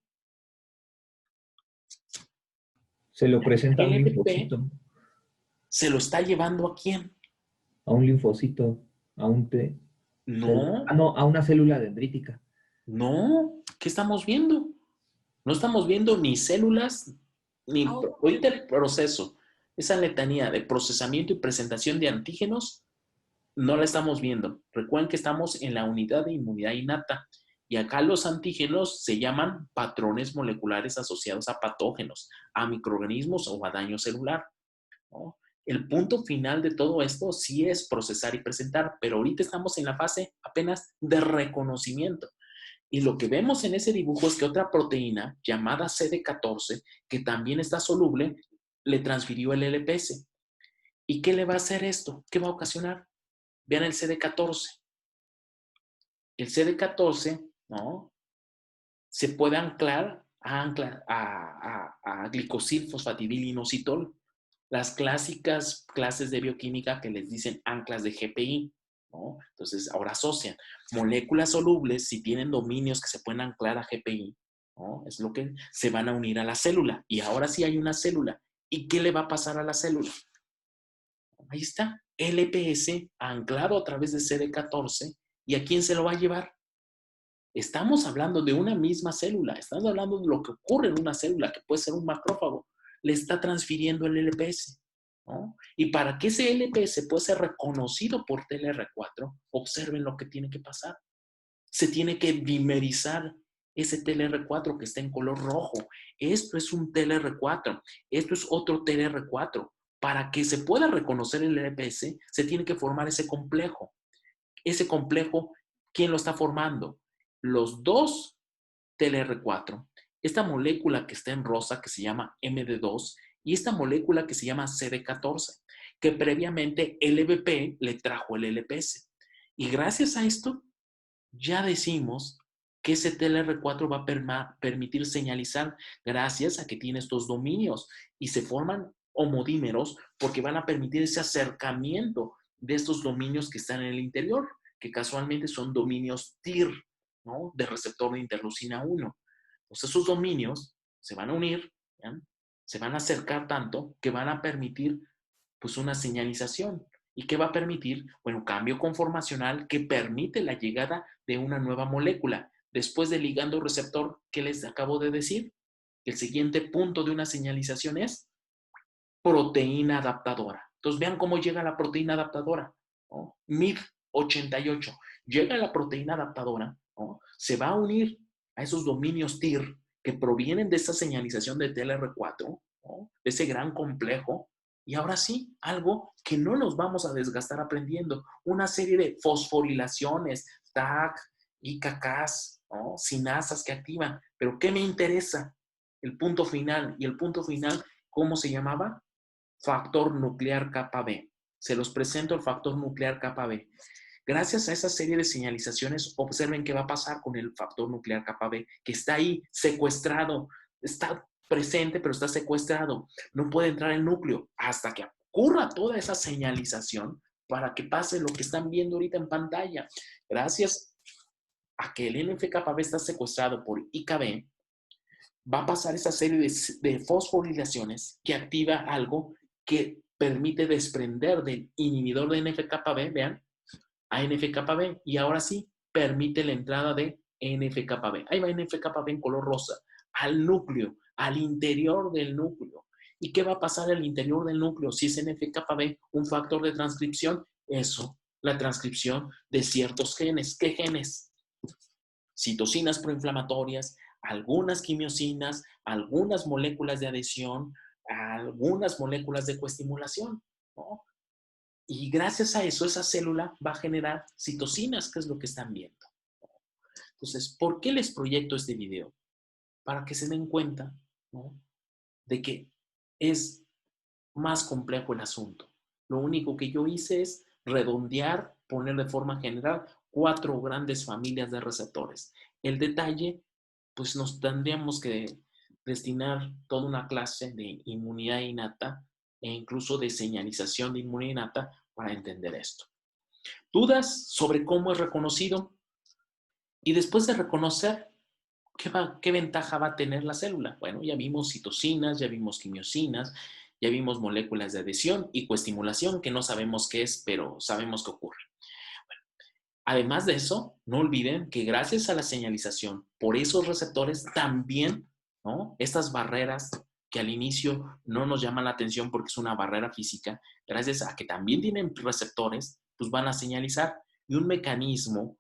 Se lo presenta a un LPP linfocito. se lo está llevando ¿a quién? A un linfocito. A un T. No, No, a una célula dendrítica. no. ¿Qué estamos viendo? No estamos viendo ni células, ni ahorita el proceso. Esa letanía de procesamiento y presentación de antígenos no la estamos viendo. Recuerden que estamos en la unidad de inmunidad innata y acá los antígenos se llaman patrones moleculares asociados a patógenos, a microorganismos o a daño celular, ¿no? El punto final de todo esto sí es procesar y presentar, pero ahorita estamos en la fase apenas de reconocimiento. Y lo que vemos en ese dibujo es que otra proteína llamada CD14, que también está soluble, le transfirió el LPS. ¿Y qué le va a hacer esto? ¿Qué va a ocasionar? Vean el CD14. El CD14, ¿no? Se puede anclar a glicosilfosfatidilinositol, las clásicas clases de bioquímica que les dicen anclas de GPI, ¿no? Entonces, ahora asocian moléculas solubles, si tienen dominios que se pueden anclar a GPI, ¿no? Es lo que se van a unir a la célula. Y ahora sí hay una célula. ¿Y qué le va a pasar a la célula? Ahí está, LPS anclado a través de CD14. ¿Y a quién se lo va a llevar? Estamos hablando de una misma célula, estamos hablando de lo que ocurre en una célula, que puede ser un macrófago, le está transfiriendo el LPS, ¿no? Y para que ese LPS pueda ser reconocido por TLR4, observen lo que tiene que pasar. Se tiene que dimerizar ese TLR4 que está en color rojo. Esto es un TLR4, esto es otro TLR4. Para que se pueda reconocer el LPS, se tiene que formar ese complejo. Ese complejo, ¿quién lo está formando? Los dos TLR4, esta molécula que está en rosa que se llama MD2 y esta molécula que se llama CD14, que previamente LBP le trajo el LPS. Y gracias a esto, ya decimos que ese TLR4 va a permitir señalizar gracias a que tiene estos dominios y se forman homodímeros porque van a permitir ese acercamiento de estos dominios que están en el interior, que casualmente son dominios TIR, ¿no? De receptor de interleucina 1. Entonces esos dominios se van a unir, ¿ya? Se van a acercar tanto que van a permitir pues una señalización. ¿Y qué va a permitir? Bueno, cambio conformacional que permite la llegada de una nueva molécula. Después del ligando receptor, ¿qué les acabo de decir? El siguiente punto de una señalización es proteína adaptadora. Entonces vean cómo llega la proteína adaptadora, ¿no? MID88. Llega la proteína adaptadora, ¿no? Se va a unir a esos dominios TIR que provienen de esta señalización de TLR4, ¿no? De ese gran complejo. Y ahora sí, algo que no nos vamos a desgastar aprendiendo, una serie de fosforilaciones, TAC, IKKs, ¿no? Sinasas que activan. Pero ¿qué me interesa? El punto final. Y el punto final, ¿cómo se llamaba? Factor nuclear kappa B. Se los presento el factor nuclear kappa B. Gracias a esa serie de señalizaciones, observen qué va a pasar con el factor nuclear kappa B, que está ahí secuestrado, está presente, pero está secuestrado. No puede entrar al núcleo hasta que ocurra toda esa señalización para que pase lo que están viendo ahorita en pantalla. Gracias a que el NF-kappa B está secuestrado por IKB, va a pasar esa serie de fosforilaciones que activa algo que permite desprender del inhibidor de NF-κB, vean, a NF-κB, y ahora sí permite la entrada de NF-κB. Ahí va NF-κB en color rosa, al núcleo, al interior del núcleo. ¿Y qué va a pasar al interior del núcleo? Si es NF-κB un factor de transcripción, eso, la transcripción de ciertos genes. ¿Qué genes? Citocinas proinflamatorias, algunas quimiosinas, algunas moléculas de adhesión, algunas moléculas de coestimulación, ¿no? Y gracias a eso, esa célula va a generar citocinas, que es lo que están viendo. Entonces, ¿por qué les proyecto este video? Para que se den cuenta, ¿no?, de que es más complejo el asunto. Lo único que yo hice es redondear, poner de forma general 4 grandes familias de receptores. El detalle, pues nos tendríamos que destinar toda una clase de inmunidad innata e incluso de señalización de inmunidad innata para entender esto. ¿Dudas sobre cómo es reconocido? Y después de reconocer, ¿Qué ventaja va a tener la célula? Bueno, ya vimos citocinas, ya vimos quimiosinas, ya vimos moléculas de adhesión y coestimulación, que no sabemos qué es, pero sabemos que ocurre. Además de eso, no olviden que gracias a la señalización por esos receptores también, ¿no? Estas barreras que al inicio no nos llaman la atención porque es una barrera física, gracias a que también tienen receptores, pues van a señalizar. Y un mecanismo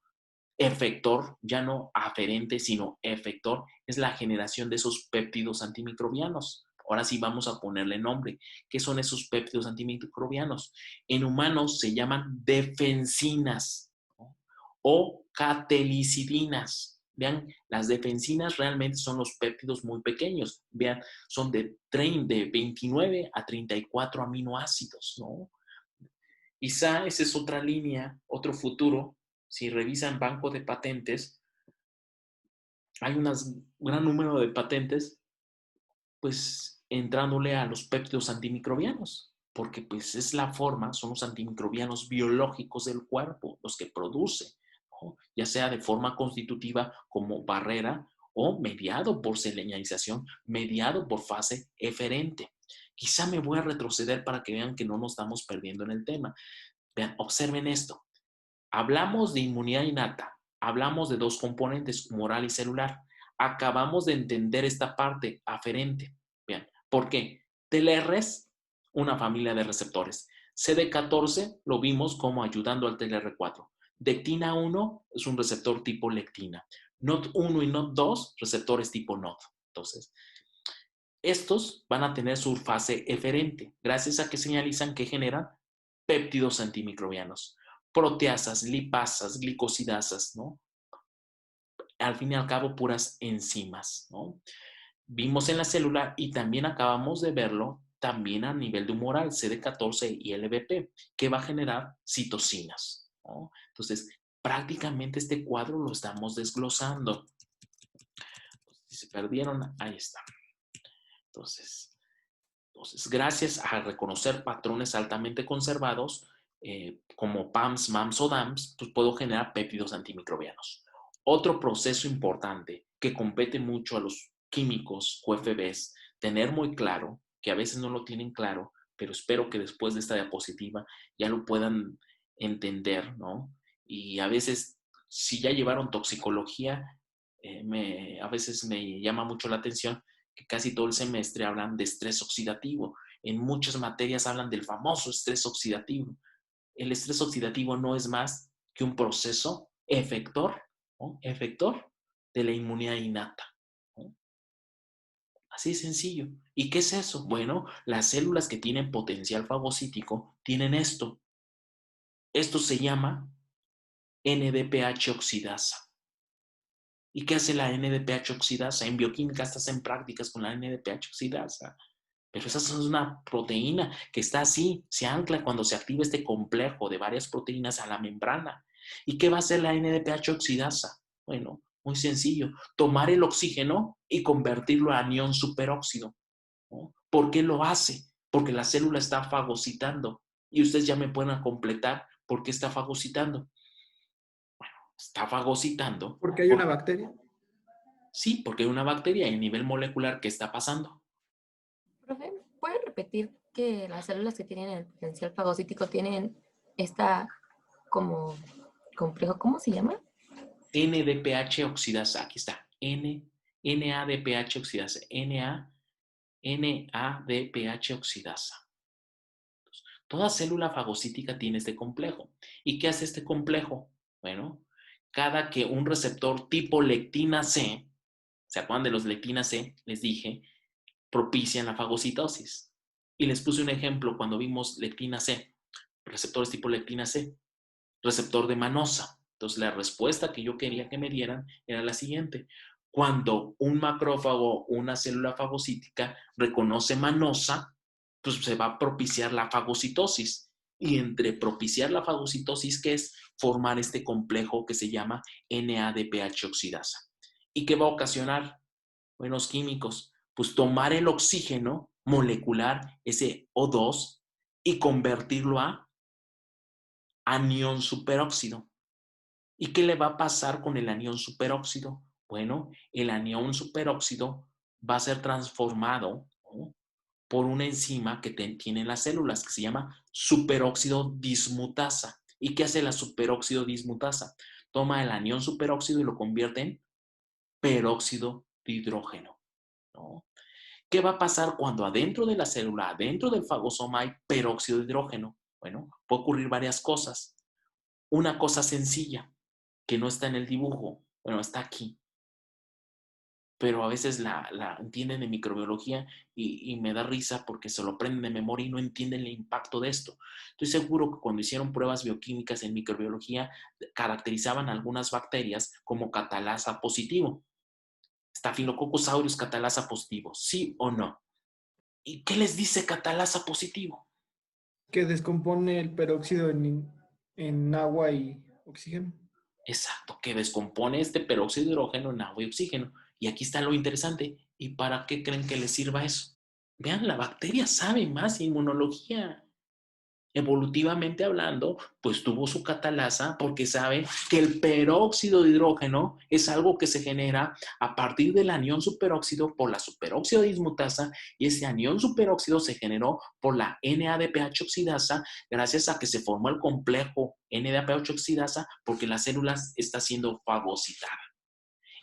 efector, ya no aferente, sino efector, es la generación de esos péptidos antimicrobianos. Ahora sí vamos a ponerle nombre. ¿Qué son esos péptidos antimicrobianos? En humanos se llaman defensinas, ¿no? O catelicidinas. Vean, las defensinas realmente son los péptidos muy pequeños. Vean, son de 29 a 34 aminoácidos, ¿no? Quizá esa es otra línea, otro futuro. Si revisan banco de patentes, hay un gran número de patentes, pues entrándole a los péptidos antimicrobianos, porque pues es la forma, son los antimicrobianos biológicos del cuerpo los que produce, ¿no? Ya sea de forma constitutiva como barrera o mediado por señalización, mediado por fase eferente. Quizá me voy a retroceder para que vean que no nos estamos perdiendo en el tema. Vean, observen esto. Hablamos de inmunidad innata, hablamos de dos componentes, humoral y celular. Acabamos de entender esta parte aferente. Bien, ¿por qué? TLRs, una familia de receptores. CD14 lo vimos como ayudando al TLR4. Dectina 1 es un receptor tipo lectina. NOT1 y NOT2, receptores tipo NOT. Entonces, estos van a tener su fase eferente, gracias a que señalizan que generan péptidos antimicrobianos, proteasas, lipasas, glicosidasas, ¿no? Al fin y al cabo, puras enzimas, ¿no? Vimos en la célula y también acabamos de verlo también a nivel de humoral, CD14 y LBP, que va a generar citocinas, ¿no? Entonces, prácticamente este cuadro lo estamos desglosando. Si se perdieron, ahí está. Entonces, gracias a reconocer patrones altamente conservados, como PAMS, MAMS o DAMS, pues puedo generar péptidos antimicrobianos. Otro proceso importante que compete mucho a los químicos QFBs, tener muy claro, que a veces no lo tienen claro, pero espero que después de esta diapositiva ya lo puedan entender, ¿no? Y a veces, si ya llevaron toxicología, a veces me llama mucho la atención que casi todo el semestre hablan de estrés oxidativo. En muchas materias hablan del famoso estrés oxidativo. El estrés oxidativo no es más que un proceso efector, ¿no? Efector de la inmunidad innata, ¿no? Así de sencillo. ¿Y qué es eso? Bueno, las células que tienen potencial fagocítico tienen esto. Esto se llama NDPH oxidasa. ¿Y qué hace la NDPH oxidasa? En bioquímica estás en prácticas con la NDPH oxidasa. Pero esa es una proteína que está así, se ancla cuando se activa este complejo de varias proteínas a la membrana. ¿Y qué va a hacer la NDPH oxidasa? Bueno, muy sencillo, tomar el oxígeno y convertirlo a anión superóxido, ¿no? ¿Por qué lo hace? Porque la célula está fagocitando. Y ustedes ya me pueden completar por qué está fagocitando. Está fagocitando. Porque hay una bacteria. Sí, porque hay una bacteria y a nivel molecular, ¿qué está pasando? Profe, ¿puede repetir que las células que tienen el potencial fagocítico tienen esta como complejo, ¿cómo se llama? NDPH oxidasa, aquí está, NADPH oxidasa, NADPH oxidasa. Toda célula fagocítica tiene este complejo. ¿Y qué hace este complejo? Bueno, cada que un receptor tipo lectina C, ¿se acuerdan de los lectina C? Les dije, propician la fagocitosis. Y les puse un ejemplo cuando vimos lectina C, receptores tipo lectina C, receptor de manosa. Entonces, la respuesta que yo quería que me dieran era la siguiente. Cuando un macrófago, una célula fagocítica, reconoce manosa, pues se va a propiciar la fagocitosis. Y entre propiciar la fagocitosis, ¿qué es? Formar este complejo que se llama NADPH oxidasa. ¿Y qué va a ocasionar? Buenos químicos, pues tomar el oxígeno molecular, ese O2, y convertirlo a anión superóxido. ¿Y qué le va a pasar con el anión superóxido? Bueno, el anión superóxido va a ser transformado, ¿no?, por una enzima que tienen las células que se llama superóxido dismutasa. ¿Y qué hace la superóxido dismutasa? Toma el anión superóxido y lo convierte en peróxido de hidrógeno, ¿no? ¿Qué va a pasar cuando adentro de la célula, adentro del fagosoma hay peróxido de hidrógeno? Bueno, puede ocurrir varias cosas. Una cosa sencilla que no está en el dibujo, bueno, está aquí, pero a veces la entienden en microbiología y me da risa porque se lo aprenden de memoria y no entienden el impacto de esto. Estoy seguro que cuando hicieron pruebas bioquímicas en microbiología, caracterizaban algunas bacterias como catalasa positivo. Staphylococcus aureus catalasa positivo, ¿sí o no? ¿Y qué les dice catalasa positivo? Que descompone el peróxido en agua y oxígeno. Exacto, que descompone este peróxido de hidrógeno en agua y oxígeno. Y aquí está lo interesante. ¿Y para qué creen que les sirva eso? Vean, la bacteria sabe más de inmunología. Evolutivamente hablando, pues tuvo su catalasa porque sabe que el peróxido de hidrógeno es algo que se genera a partir del anión superóxido por la superóxido dismutasa, y ese anión superóxido se generó por la NADPH oxidasa gracias a que se formó el complejo NADPH oxidasa porque la célula está siendo fagocitada.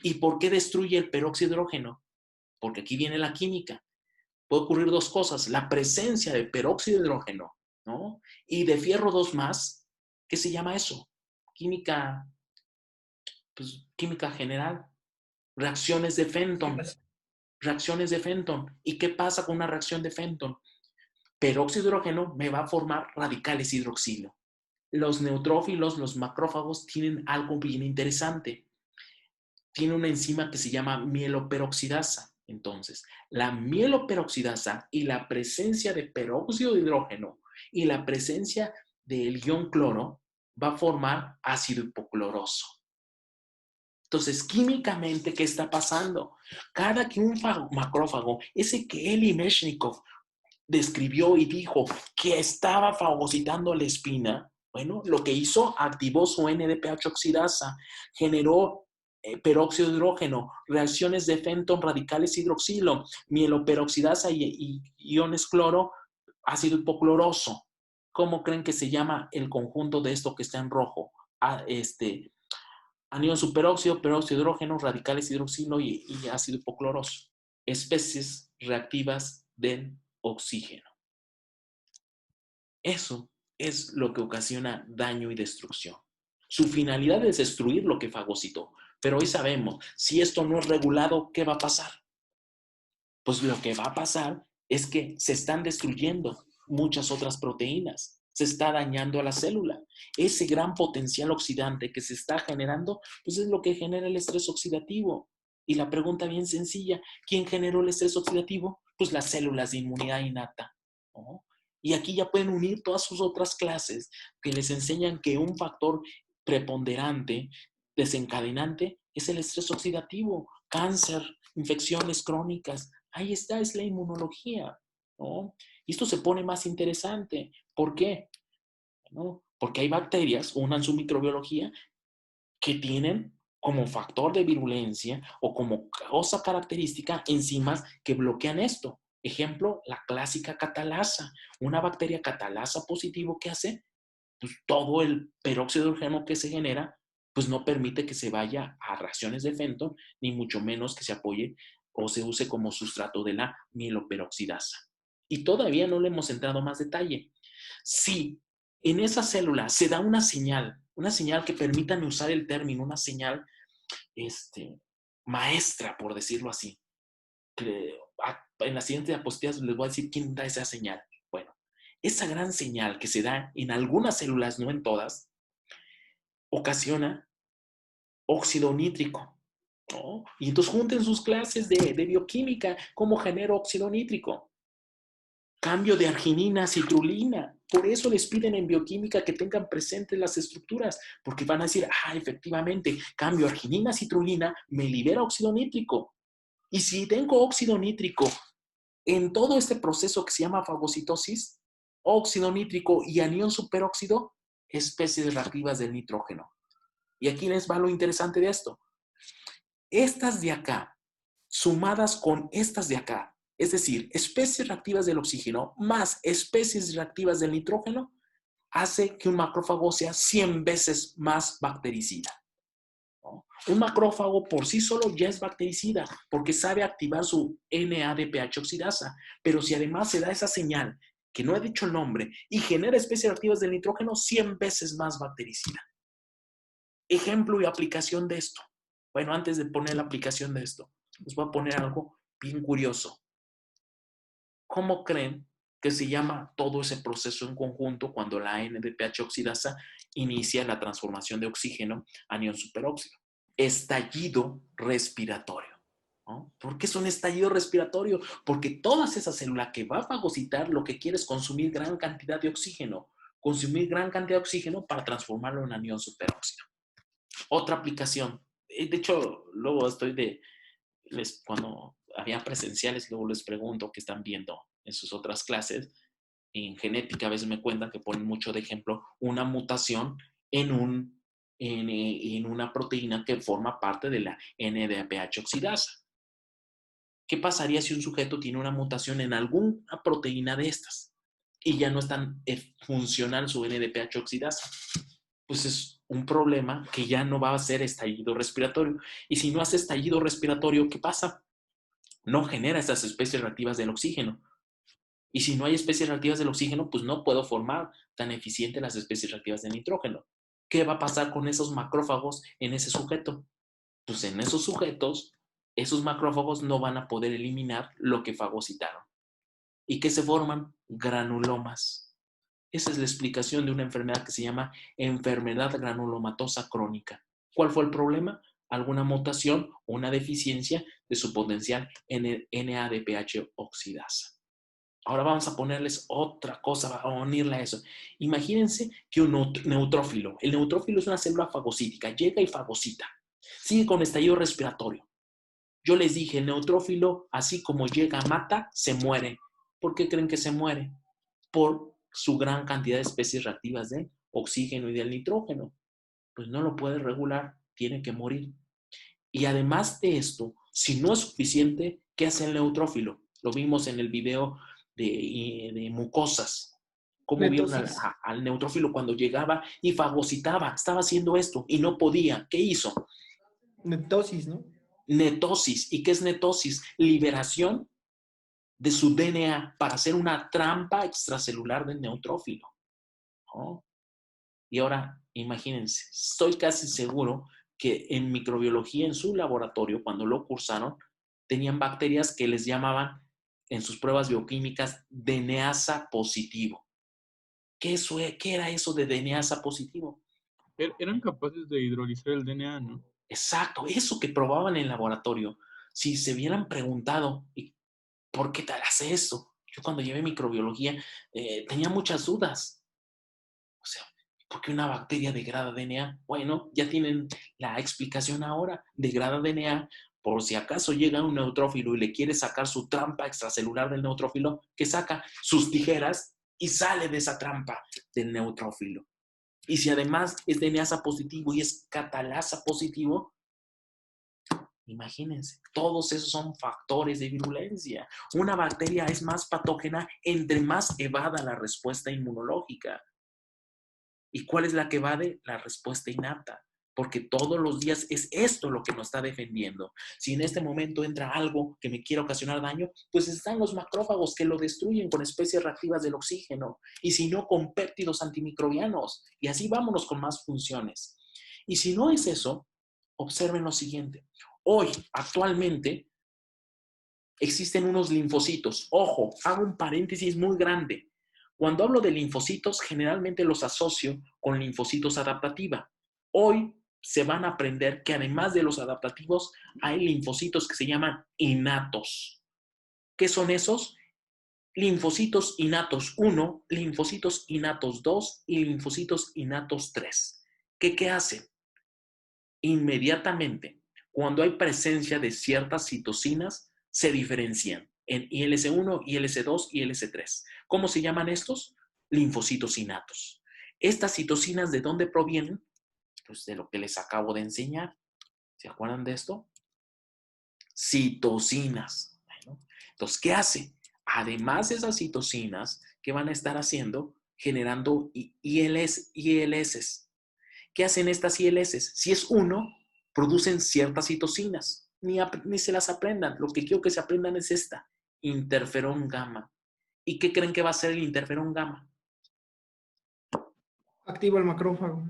¿Y por qué destruye el peróxido de hidrógeno? Porque aquí viene la química. Puede ocurrir dos cosas: la presencia de peróxido de hidrógeno, ¿no?, y de fierro 2 más. ¿Qué se llama eso? Química, pues, química general. Reacciones de Fenton. Reacciones de Fenton. ¿Y qué pasa con una reacción de Fenton? Peróxido de hidrógeno me va a formar radicales hidroxilo. Los neutrófilos, los macrófagos, tienen algo bien interesante. Tiene una enzima que se llama mieloperoxidasa. Entonces, la mieloperoxidasa y la presencia de peróxido de hidrógeno y la presencia del ion cloro va a formar ácido hipocloroso. Entonces, químicamente, ¿qué está pasando? Cada que un macrófago, ese que Elie Meshnikov describió y dijo que estaba fagocitando la espina, bueno, lo que hizo, activó su NADPH oxidasa, generó peróxido de hidrógeno, reacciones de Fenton, radicales hidroxilo, mieloperoxidasa y iones cloro, ácido hipocloroso. ¿Cómo creen que se llama el conjunto de esto que está en rojo? Anión superóxido, peróxido de hidrógeno, radicales hidroxilo y ácido hipocloroso. Especies reactivas del oxígeno. Eso es lo que ocasiona daño y destrucción. Su finalidad es destruir lo que fagocitó. Pero hoy sabemos, si esto no es regulado, ¿qué va a pasar? Pues lo que va a pasar es que se están destruyendo muchas otras proteínas. Se está dañando a la célula. Ese gran potencial oxidante que se está generando, pues es lo que genera el estrés oxidativo. Y la pregunta bien sencilla: ¿quién generó el estrés oxidativo? Pues las células de inmunidad innata, ¿no? Y aquí ya pueden unir todas sus otras clases que les enseñan que un factor preponderante, desencadenante, es el estrés oxidativo, cáncer, infecciones crónicas. Ahí está, es la inmunología, ¿no? Y esto se pone más interesante. ¿Por qué? ¿No? Porque hay bacterias, unan su microbiología, que tienen como factor de virulencia o como cosa característica enzimas que bloquean esto. Ejemplo, la clásica catalasa. Una bacteria catalasa positivo, ¿qué hace? Pues todo el peróxido de hidrógeno que se genera, pues no permite que se vaya a reacciones de Fenton, ni mucho menos que se apoye o se use como sustrato de la mieloperoxidasa. Y todavía no le hemos entrado más detalle. Si en esa célula se da una señal que permítanme usar el término, una señal maestra, por decirlo así, que en las siguientes diapositivas les voy a decir quién da esa señal. Bueno, esa gran señal que se da en algunas células, no en todas, ocasiona óxido nítrico, ¿no? Y entonces junten sus clases de bioquímica, cómo genera óxido nítrico. Cambio de arginina a citrulina. Por eso les piden en bioquímica que tengan presentes las estructuras, porque van a decir, efectivamente, cambio arginina a citrulina, me libera óxido nítrico. Y si tengo óxido nítrico en todo este proceso que se llama fagocitosis, óxido nítrico y anión superóxido, especies reactivas del nitrógeno. Y aquí les va lo interesante de esto. estas de acá, sumadas con estas de acá, es decir, especies reactivas del oxígeno más especies reactivas del nitrógeno, hace que un macrófago sea 100 veces más bactericida, ¿no? Un macrófago por sí solo ya es bactericida porque sabe activar su NADPH oxidasa, pero si además se da esa señal, que no he dicho el nombre, y genera especies reactivas del nitrógeno, 100 veces más bactericida. Ejemplo y aplicación de esto. Bueno, antes de poner la aplicación de esto, les voy a poner algo bien curioso. ¿Cómo creen que se llama todo ese proceso en conjunto cuando la NADPH oxidasa inicia la transformación de oxígeno a anión superóxido? Estallido respiratorio, ¿no? ¿Por qué es un estallido respiratorio? Porque todas esas células que va a fagocitar lo que quiere es consumir gran cantidad de oxígeno. Consumir gran cantidad de oxígeno para transformarlo en anión superóxido. Otra aplicación. De hecho, luego cuando había presenciales, luego les pregunto qué están viendo en sus otras clases. En genética a veces me cuentan que ponen mucho de ejemplo una mutación en una proteína que forma parte de la NADPH oxidasa. ¿Qué pasaría si un sujeto tiene una mutación en alguna proteína de estas y ya no es tan funcional su NADPH oxidasa? Pues es un problema que ya no va a ser estallido respiratorio. Y si no hace estallido respiratorio, ¿qué pasa? No genera esas especies reactivas del oxígeno. Y si no hay especies reactivas del oxígeno, pues no puedo formar tan eficiente las especies reactivas del nitrógeno. ¿Qué va a pasar con esos macrófagos en ese sujeto? Pues en esos sujetos, esos macrófagos no van a poder eliminar lo que fagocitaron. ¿Y qué se forman? Granulomas. Esa es la explicación de una enfermedad que se llama enfermedad granulomatosa crónica. ¿Cuál fue el problema? Alguna mutación o una deficiencia de su potencial NADPH oxidasa. Ahora vamos a ponerles otra cosa, a unirle a eso. Imagínense que un neutrófilo, el neutrófilo es una célula fagocítica, llega y fagocita, sigue con estallido respiratorio. Yo les dije, el neutrófilo, así como llega, mata, se muere. ¿Por qué creen que se muere? Por su gran cantidad de especies reactivas de oxígeno y del nitrógeno. Pues no lo puede regular, tiene que morir. Y además de esto, si no es suficiente, ¿qué hace el neutrófilo? Lo vimos en el video de mucosas. ¿Cómo vieron al neutrófilo cuando llegaba y fagocitaba? Estaba haciendo esto y no podía. ¿Qué hizo? Netosis, ¿no? Netosis. ¿Y qué es netosis? Liberación de su DNA para hacer una trampa extracelular del neutrófilo, ¿no? Y ahora, imagínense, estoy casi seguro que en microbiología, en su laboratorio, cuando lo cursaron, tenían bacterias que les llamaban en sus pruebas bioquímicas DNasa positivo. ¿Qué era eso de DNasa positivo? Eran capaces de hidrolizar el DNA, ¿no? Exacto, eso que probaban en el laboratorio. Si se hubieran preguntado, ¿por qué te hace eso? Yo cuando llevé microbiología tenía muchas dudas. O sea, ¿por qué una bacteria degrada DNA? Bueno, ya tienen la explicación ahora. Degrada DNA por si acaso llega un neutrófilo y le quiere sacar su trampa extracelular del neutrófilo, que saca sus tijeras y sale de esa trampa del neutrófilo. Y si además es DNasa positivo y es catalasa positivo, imagínense, todos esos son factores de virulencia. Una bacteria es más patógena entre más evada la respuesta inmunológica. ¿Y cuál es la que evade? La respuesta innata. Porque todos los días es esto lo que nos está defendiendo. Si en este momento entra algo que me quiera ocasionar daño, pues están los macrófagos que lo destruyen con especies reactivas del oxígeno. Y si no, con péptidos antimicrobianos. Y así vámonos con más funciones. Y si no es eso, observen lo siguiente. Hoy, actualmente, existen unos linfocitos. Ojo, hago un paréntesis muy grande. Cuando hablo de linfocitos, generalmente los asocio con linfocitos adaptativa. Hoy se van a aprender que además de los adaptativos, hay linfocitos que se llaman innatos. ¿Qué son esos? Linfocitos innatos 1, linfocitos innatos 2 y linfocitos innatos 3. ¿Qué hacen? Inmediatamente, cuando hay presencia de ciertas citocinas, se diferencian en ILC1, ILC2 y ILC3. ¿Cómo se llaman estos? Linfocitos innatos. ¿Estas citocinas de dónde provienen? Pues de lo que les acabo de enseñar. ¿Se acuerdan de esto? Citocinas. Bueno, entonces, ¿qué hace? Además de esas citocinas, ¿qué van a estar haciendo? Generando ILS. ¿Qué hacen estas ILS? Si es uno, producen ciertas citocinas. Ni se las aprendan. Lo que quiero que se aprendan es esta. Interferón gamma. ¿Y qué creen que va a ser el interferón gamma? Activa el macrófago.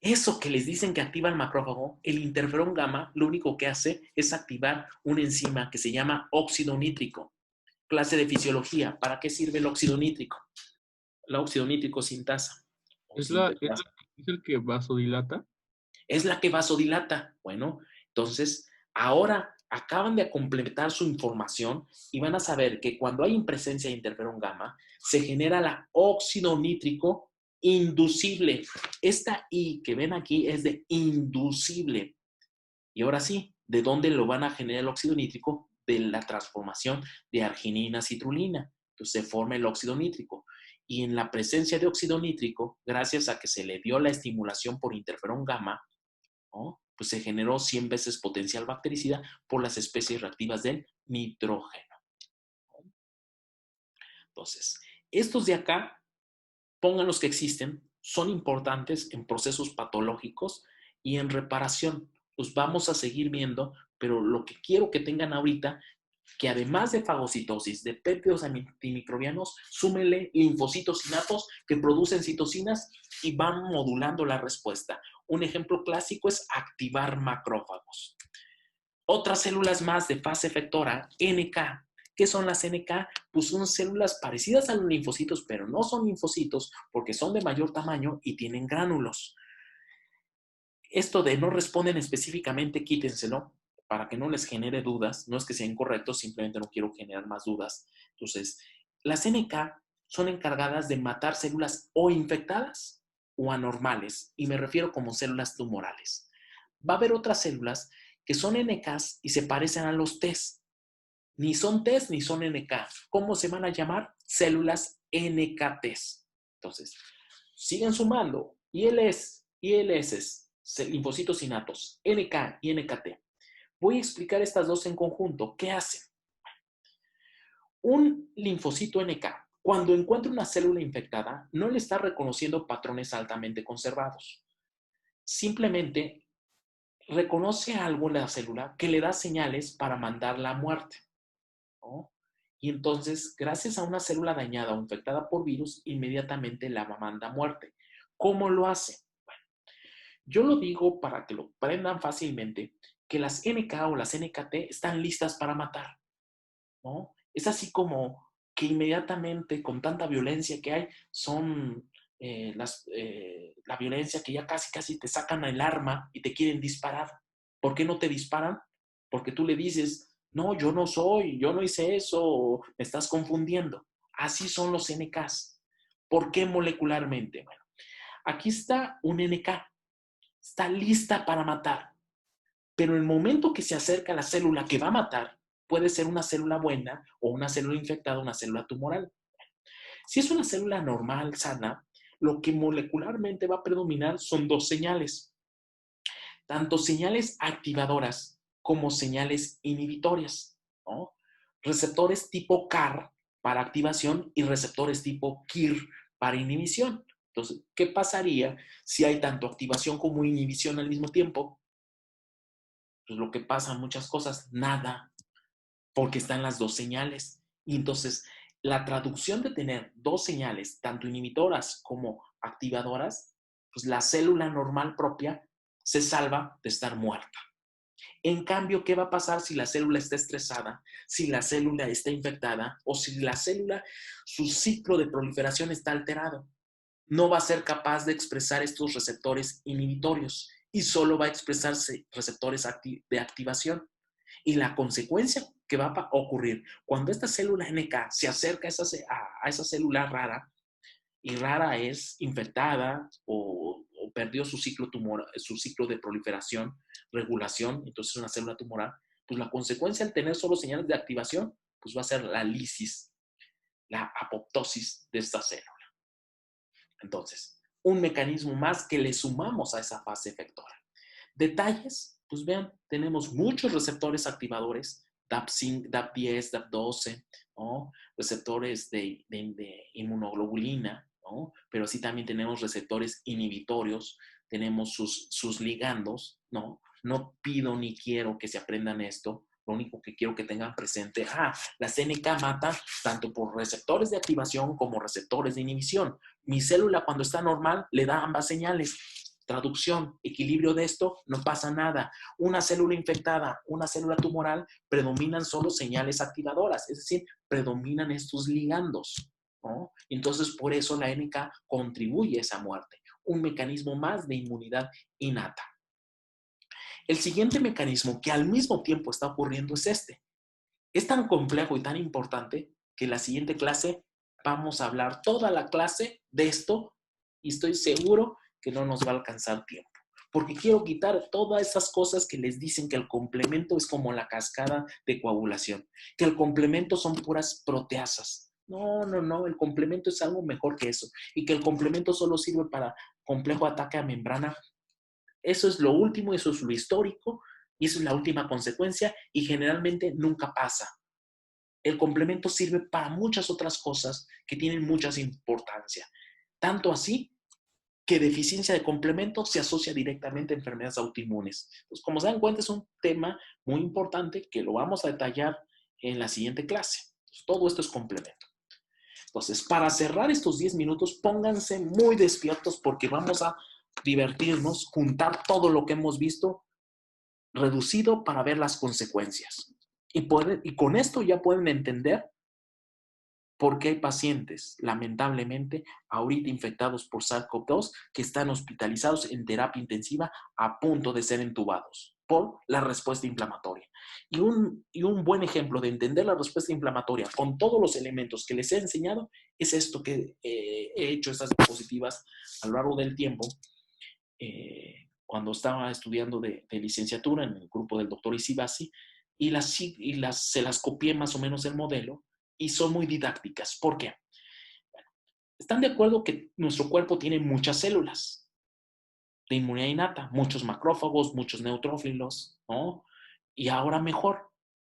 Eso que les dicen que activa el macrófago, el interferón gamma, lo único que hace es activar una enzima que se llama óxido nítrico. Clase de fisiología. ¿Para qué sirve el óxido nítrico? El óxido nítrico sintasa. O ¿Es sintetasa. es el que vasodilata? Es la que vasodilata. Bueno, entonces, ahora acaban de completar su información y van a saber que cuando hay presencia de interferón gamma, se genera la óxido nítrico inducible. Esta I que ven aquí es de inducible. Y ahora sí, ¿de dónde lo van a generar el óxido nítrico? De la transformación de arginina a citrulina. Entonces se forma el óxido nítrico. Y en la presencia de óxido nítrico, gracias a que se le dio la estimulación por interferón gamma, ¿no? Pues se generó 100 veces potencial bactericida por las especies reactivas del nitrógeno. Entonces, estos de acá, pongan los que existen, son importantes en procesos patológicos y en reparación. Los vamos a seguir viendo, pero lo que quiero que tengan ahorita, que además de fagocitosis, de péptidos antimicrobianos, súmenle linfocitos innatos que producen citocinas y van modulando la respuesta. Un ejemplo clásico es activar macrófagos. Otras células más de fase efectora, NK. ¿Qué son las NK? Pues son células parecidas a los linfocitos, pero no son linfocitos porque son de mayor tamaño y tienen gránulos. Esto de no responden específicamente, quítenselo para que no les genere dudas. No es que sea incorrecto, simplemente no quiero generar más dudas. Entonces, las NK son encargadas de matar células o infectadas o anormales, y me refiero como células tumorales. Va a haber otras células que son NKs y se parecen a los Ts. Ni son Ts ni son NK. ¿Cómo se van a llamar? Células NKTs. Entonces, siguen sumando ILS, linfocitos innatos, NK y NKT. Voy a explicar estas dos en conjunto. ¿Qué hacen? Un linfocito NK, cuando encuentra una célula infectada, no le está reconociendo patrones altamente conservados. Simplemente reconoce algo en la célula que le da señales para mandarla a muerte, ¿no? Y entonces, gracias a una célula dañada o infectada por virus, inmediatamente la manda a muerte. ¿Cómo lo hace? Bueno, yo lo digo para que lo aprendan fácilmente, que las NK o las NKT están listas para matar, ¿no? Es así como que inmediatamente, con tanta violencia que hay, son la violencia que ya casi te sacan el arma y te quieren disparar. ¿Por qué no te disparan? Porque tú le dices, no, yo no soy, yo no hice eso, me estás confundiendo. Así son los NKs. ¿Por qué molecularmente? Bueno, aquí está un NK, está lista para matar, pero en el momento que se acerca a la célula que va a matar, puede ser una célula buena o una célula infectada, una célula tumoral. Si es una célula normal, sana, lo que molecularmente va a predominar son dos señales, tanto señales activadoras como señales inhibitorias, ¿no? Receptores tipo CAR para activación y receptores tipo KIR para inhibición. Entonces, ¿qué pasaría si hay tanto activación como inhibición al mismo tiempo? Pues lo que pasa, muchas cosas, nada, porque están las dos señales. Y entonces, la traducción de tener dos señales, tanto inhibitoras como activadoras, pues la célula normal propia se salva de estar muerta. En cambio, ¿qué va a pasar si la célula está estresada, si la célula está infectada o si la célula, su ciclo de proliferación está alterado? No va a ser capaz de expresar estos receptores inhibitorios y solo va a expresarse receptores de activación. Y la consecuencia que va a ocurrir cuando esta célula NK se acerca a esa célula rara, y rara es infectada o perdió su ciclo su ciclo de proliferación, regulación, entonces es una célula tumoral, pues la consecuencia al tener solo señales de activación, pues va a ser la lisis, la apoptosis de esta célula. Entonces, un mecanismo más que le sumamos a esa fase efectora. Detalles, Pues vean, tenemos muchos receptores activadores, DAP5, DAP10, DAP12, ¿no? Receptores de inmunoglobulina, ¿no? Pero sí también tenemos receptores inhibitorios, tenemos sus ligandos, ¿no? No pido ni quiero que se aprendan esto, lo único que quiero que tengan presente, la CNK mata tanto por receptores de activación como receptores de inhibición. Mi célula cuando está normal le da ambas señales. Traducción, equilibrio de esto, no pasa nada. Una célula infectada, una célula tumoral, predominan solo señales activadoras, es decir, predominan estos ligandos, ¿no? Entonces, por eso la NK contribuye a esa muerte. Un mecanismo más de inmunidad innata. El siguiente mecanismo que al mismo tiempo está ocurriendo es este. Es tan complejo y tan importante que en la siguiente clase vamos a hablar toda la clase de esto y estoy seguro que no nos va a alcanzar tiempo. Porque quiero quitar todas esas cosas que les dicen que el complemento es como la cascada de coagulación, que el complemento son puras proteasas. No, el complemento es algo mejor que eso y que el complemento solo sirve para complejo ataque a membrana. Eso es lo último, eso es lo histórico y eso es la última consecuencia y generalmente nunca pasa. El complemento sirve para muchas otras cosas que tienen mucha importancia. Tanto así que deficiencia de complemento se asocia directamente a enfermedades autoinmunes. Entonces, como se dan cuenta, es un tema muy importante que lo vamos a detallar en la siguiente clase. Entonces, todo esto es complemento. Entonces, para cerrar estos 10 minutos, pónganse muy despiertos porque vamos a divertirnos, juntar todo lo que hemos visto, reducido para ver las consecuencias. Y con esto ya pueden entender por qué hay pacientes, lamentablemente, ahorita infectados por SARS-CoV-2 que están hospitalizados en terapia intensiva a punto de ser entubados por la respuesta inflamatoria. Y un buen ejemplo de entender la respuesta inflamatoria con todos los elementos que les he enseñado es esto que he hecho, estas diapositivas a lo largo del tiempo. Cuando estaba estudiando de licenciatura en el grupo del doctor Isibasi, se las copié más o menos el modelo y son muy didácticas. ¿Por qué? Bueno, ¿están de acuerdo que nuestro cuerpo tiene muchas células de inmunidad innata? Muchos macrófagos, muchos neutrófilos, ¿no? Y ahora mejor,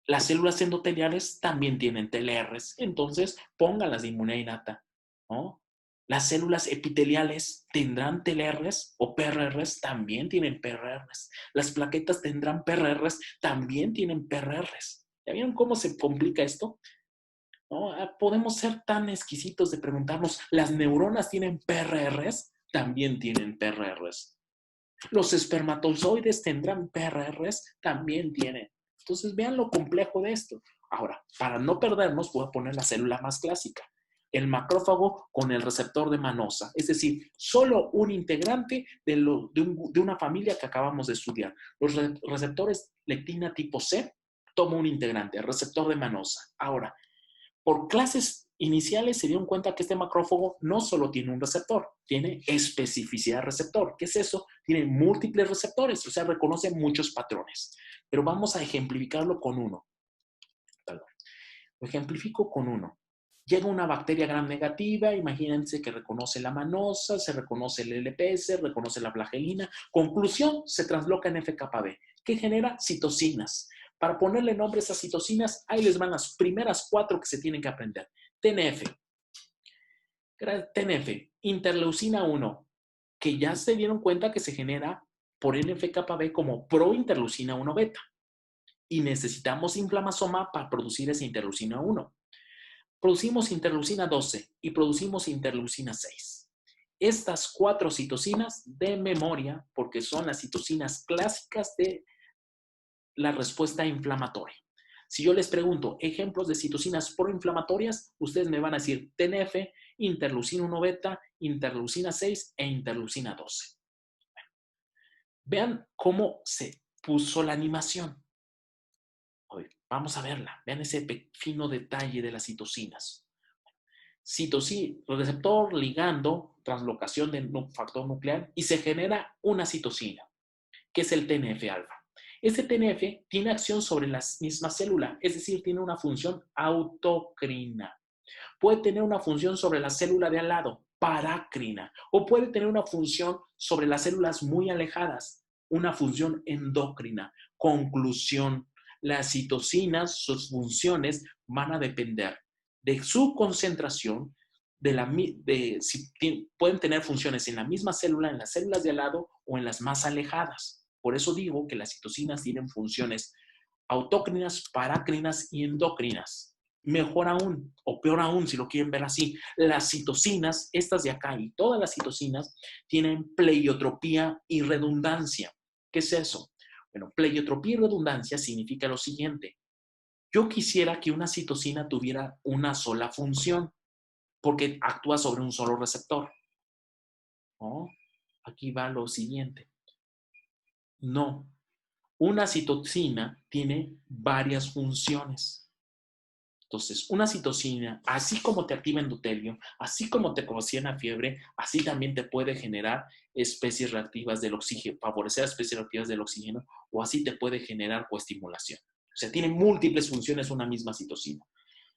las células endoteliales también tienen TLRs, entonces pónganlas de inmunidad innata, ¿no? Las células epiteliales tendrán TLRs o PRRs, también tienen PRRs. Las plaquetas tendrán PRRs, también tienen PRRs. ¿Ya vieron cómo se complica esto? ¿No? Podemos ser tan exquisitos de preguntarnos, ¿las neuronas tienen PRRs? También tienen PRRs. ¿Los espermatozoides tendrán PRRs? También tienen. Entonces vean lo complejo de esto. Ahora, para no perdernos, voy a poner la célula más clásica. El macrófago con el receptor de manosa, es decir, solo un integrante de una familia que acabamos de estudiar. Los receptores lectina tipo C toma un integrante, el receptor de manosa. Ahora, por clases iniciales se dieron cuenta que este macrófago no solo tiene un receptor, tiene especificidad receptor. ¿Qué es eso? Tiene múltiples receptores, o sea, reconoce muchos patrones. Pero vamos a ejemplificarlo con uno. Perdón. Lo ejemplifico con uno. Llega una bacteria gram negativa, imagínense que reconoce la manosa, se reconoce el LPS, reconoce la flagelina. Conclusión, se transloca en FKB, que genera citocinas. Para ponerle nombre a esas citocinas, ahí les van las primeras 4 que se tienen que aprender. TNF, interleucina 1, que ya se dieron cuenta que se genera por NF-κB como prointerleucina 1 beta. Y necesitamos inflamasoma para producir esa interleucina 1. Producimos interleucina 12 y producimos interleucina 6. Estas 4 citocinas de memoria, porque son las citocinas clásicas de la respuesta inflamatoria. Si yo les pregunto ejemplos de citocinas proinflamatorias, ustedes me van a decir TNF, interleucina 1 beta, interleucina 6 e interleucina 12. Bueno, vean cómo se puso la animación. Hoy, vamos a verla. Vean ese fino detalle de las citocinas. Receptor, ligando, translocación de factor nuclear y se genera una citocina, que es el TNF-alfa. Este TNF tiene acción sobre la misma célula, es decir, tiene una función autocrina. Puede tener una función sobre la célula de al lado, paracrina, o puede tener una función sobre las células muy alejadas, una función endocrina. Conclusión, las citocinas, sus funciones van a depender de su concentración, pueden tener funciones en la misma célula, en las células de al lado o en las más alejadas. Por eso digo que las citocinas tienen funciones autócrinas, parácrinas y endocrinas. Mejor aún, o peor aún, si lo quieren ver así, las citocinas, estas de acá y todas las citocinas, tienen pleiotropía y redundancia. ¿Qué es eso? Bueno, pleiotropía y redundancia significa lo siguiente. Yo quisiera que una citocina tuviera una sola función, porque actúa sobre un solo receptor. ¿No? Aquí va lo siguiente. No. Una citocina tiene varias funciones. Entonces, una citocina, así como te activa endotelio, así como te ocasiona fiebre, así también te puede generar especies reactivas del oxígeno, favorecer especies reactivas del oxígeno, o así te puede generar coestimulación. O sea, tiene múltiples funciones una misma citocina.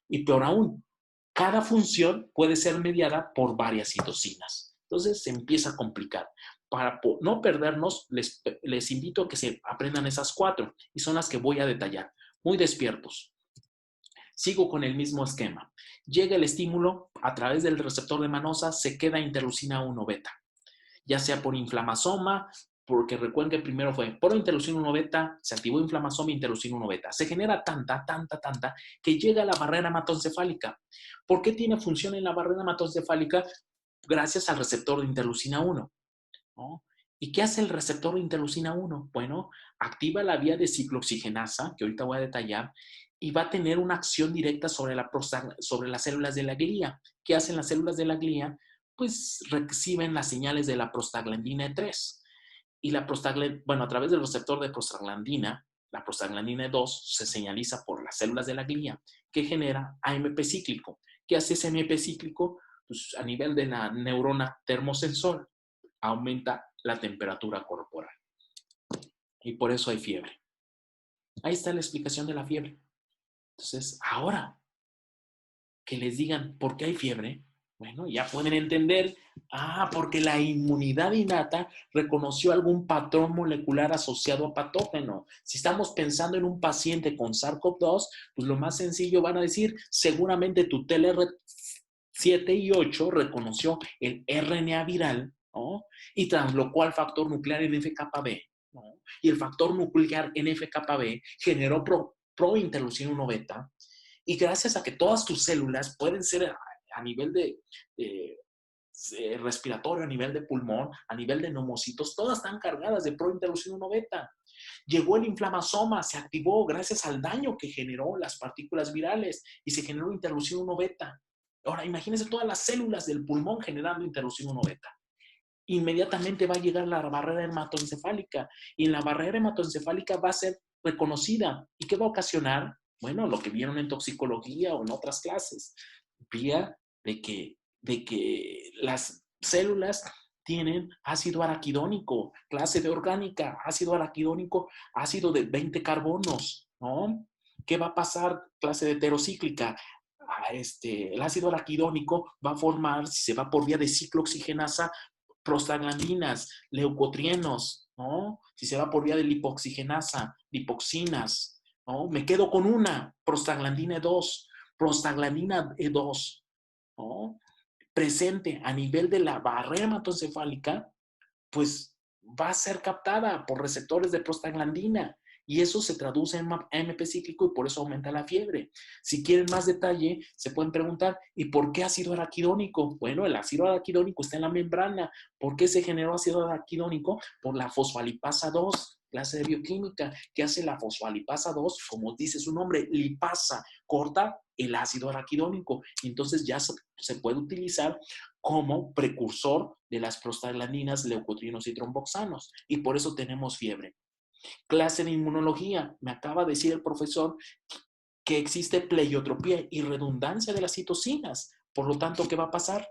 Y peor aún, cada función puede ser mediada por varias citocinas. Entonces, se empieza a complicar. Para no perdernos, les invito a que se aprendan esas 4 y son las que voy a detallar. Muy despiertos. Sigo con el mismo esquema. Llega el estímulo a través del receptor de manosa, se queda interleucina 1 beta, ya sea por inflamasoma, porque recuerden que primero fue por interleucina 1 beta, se activó inflamasoma e interleucina 1 beta. Se genera tanta, que llega a la barrera hematoencefálica. ¿Por qué tiene función en la barrera hematoencefálica? Gracias al receptor de interleucina 1. ¿No? ¿Y qué hace el receptor de interleucina 1? Bueno, activa la vía de ciclooxigenasa, que ahorita voy a detallar, y va a tener una acción directa sobre las células de la glía. ¿Qué hacen las células de la glía? Pues reciben las señales de la prostaglandina E3. Y a través del receptor de prostaglandina, la prostaglandina E2 se señaliza por las células de la glía, que genera AMP cíclico. ¿Qué hace ese AMP cíclico? Pues a nivel de la neurona termosensor, aumenta la temperatura corporal. Y por eso hay fiebre. Ahí está la explicación de la fiebre. Entonces, ahora que les digan por qué hay fiebre, bueno, ya pueden entender, porque la inmunidad innata reconoció algún patrón molecular asociado a patógeno. Si estamos pensando en un paciente con SARS-CoV-2, pues lo más sencillo van a decir, seguramente tu TLR7 y 8 reconoció el RNA viral, ¿no? Y traslocó al factor nuclear NF-κB, ¿no? Y el factor nuclear NF-κB generó prointerleucina 1 beta, y gracias a que todas tus células pueden ser a nivel de respiratorio, a nivel de pulmón, a nivel de neumocitos, todas están cargadas de prointerleucina 1 beta. Llegó el inflamasoma, se activó gracias al daño que generó las partículas virales y se generó interleucina 1 beta. Ahora, imagínense todas las células del pulmón generando interleucina 1 beta. Inmediatamente va a llegar la barrera hematoencefálica y en la barrera hematoencefálica va a ser reconocida. ¿Y qué va a ocasionar? Bueno, lo que vieron en toxicología o en otras clases, vía de que las células tienen ácido araquidónico, clase de orgánica, ácido araquidónico, ácido de 20 carbonos, ¿no? ¿Qué va a pasar? Clase de heterocíclica. El ácido araquidónico va a formar, si se va por vía de ciclooxigenasa, prostaglandinas, leucotrienos, ¿no? Si se va por vía de lipoxigenasa, lipoxinas, ¿no? Me quedo con una, prostaglandina E2, ¿no? Presente a nivel de la barrera hematoencefálica, pues va a ser captada por receptores de prostaglandina y eso se traduce en AMP cíclico y por eso aumenta la fiebre. Si quieren más detalle, se pueden preguntar, ¿y por qué ácido araquidónico? Bueno, el ácido araquidónico está en la membrana. ¿Por qué se generó ácido araquidónico? Por la fosfolipasa 2, clase de bioquímica. ¿Qué hace la fosfolipasa 2? Como dice su nombre, lipasa, corta el ácido araquidónico. Entonces ya se puede utilizar como precursor de las prostaglandinas, leucotrienos y tromboxanos. Y por eso tenemos fiebre. Clase de inmunología. Me acaba de decir el profesor que existe pleiotropía y redundancia de las citocinas. Por lo tanto, ¿qué va a pasar?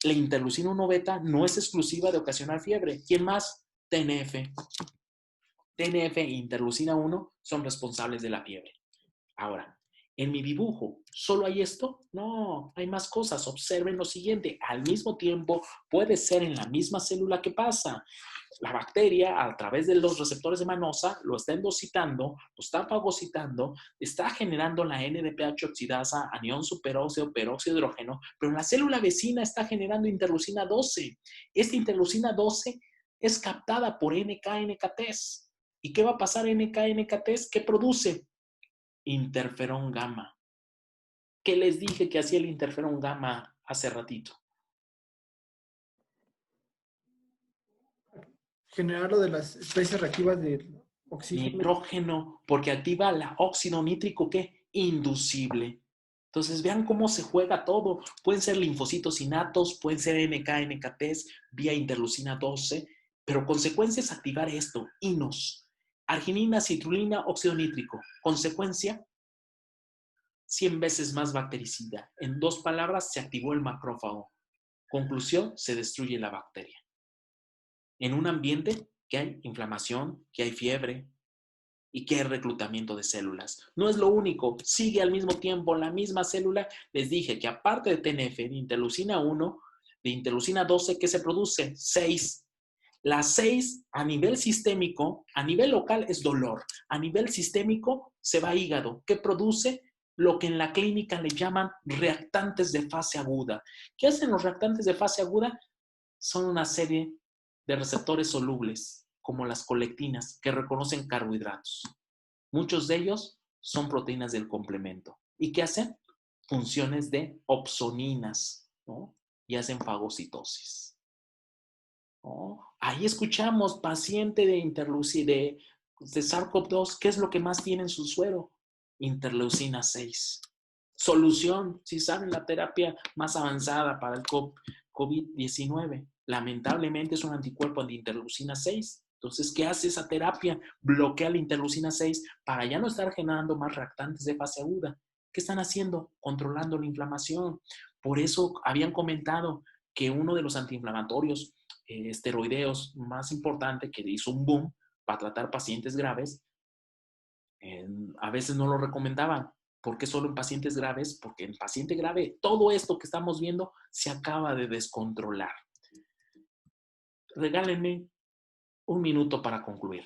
La interleucina 1 beta no es exclusiva de ocasionar fiebre. ¿Quién más? TNF. TNF e interleucina 1 son responsables de la fiebre. Ahora, en mi dibujo, ¿solo hay esto? No, hay más cosas. Observen lo siguiente. Al mismo tiempo, puede ser en la misma célula que pasa. la bacteria, a través de los receptores de manosa, lo está endocitando, lo está fagocitando, está generando la NADPH oxidasa, anión superóxido, peróxido de hidrógeno, pero la célula vecina está generando interleucina 12. Esta interleucina 12 es captada por NK-NKTs. ¿Y qué va a pasar NK-NKTs? ¿Qué produce? Interferón gamma. ¿Qué les dije que hacía el interferón gamma hace ratito? Generar lo de las especies reactivas del oxígeno. Nitrógeno, porque activa la óxido nítrico, ¿qué? Inducible. Entonces, vean cómo se juega todo. Pueden ser linfocitos innatos, pueden ser NK-NKTs vía interleucina 12, pero consecuencia es activar esto, INOS, arginina, citrulina, óxido nítrico. Consecuencia, 100 veces más bactericida. En 2 palabras, se activó el macrófago. Conclusión, se destruye la bacteria. En un ambiente que hay inflamación, que hay fiebre y que hay reclutamiento de células. No es lo único, sigue al mismo tiempo la misma célula. Les dije que aparte de TNF, de interleucina 1, de interleucina 12, ¿qué se produce? 6. Las 6 a nivel sistémico, a nivel local es dolor. A nivel sistémico se va a hígado. ¿Qué produce? Lo que en la clínica le llaman reactantes de fase aguda. ¿Qué hacen los reactantes de fase aguda? Son una serie de receptores solubles, como las colectinas, que reconocen carbohidratos. Muchos de ellos son proteínas del complemento. ¿Y qué hacen? Funciones de opsoninas, ¿no? Y hacen fagocitosis, ¿no? Ahí escuchamos paciente de de SARS-CoV-2, ¿qué es lo que más tiene en su suero? Interleucina 6. Solución, si saben, la terapia más avanzada para el COVID-19. Lamentablemente es un anticuerpo de interleucina 6. Entonces, ¿qué hace esa terapia? Bloquea la interleucina 6 para ya no estar generando más reactantes de fase aguda. ¿Qué están haciendo? Controlando la inflamación. Por eso habían comentado que uno de los antiinflamatorios esteroideos más importante que hizo un boom para tratar pacientes graves, a veces no lo recomendaban. ¿Por qué solo en pacientes graves? Porque en paciente grave todo esto que estamos viendo se acaba de descontrolar. Regálenme un minuto para concluir.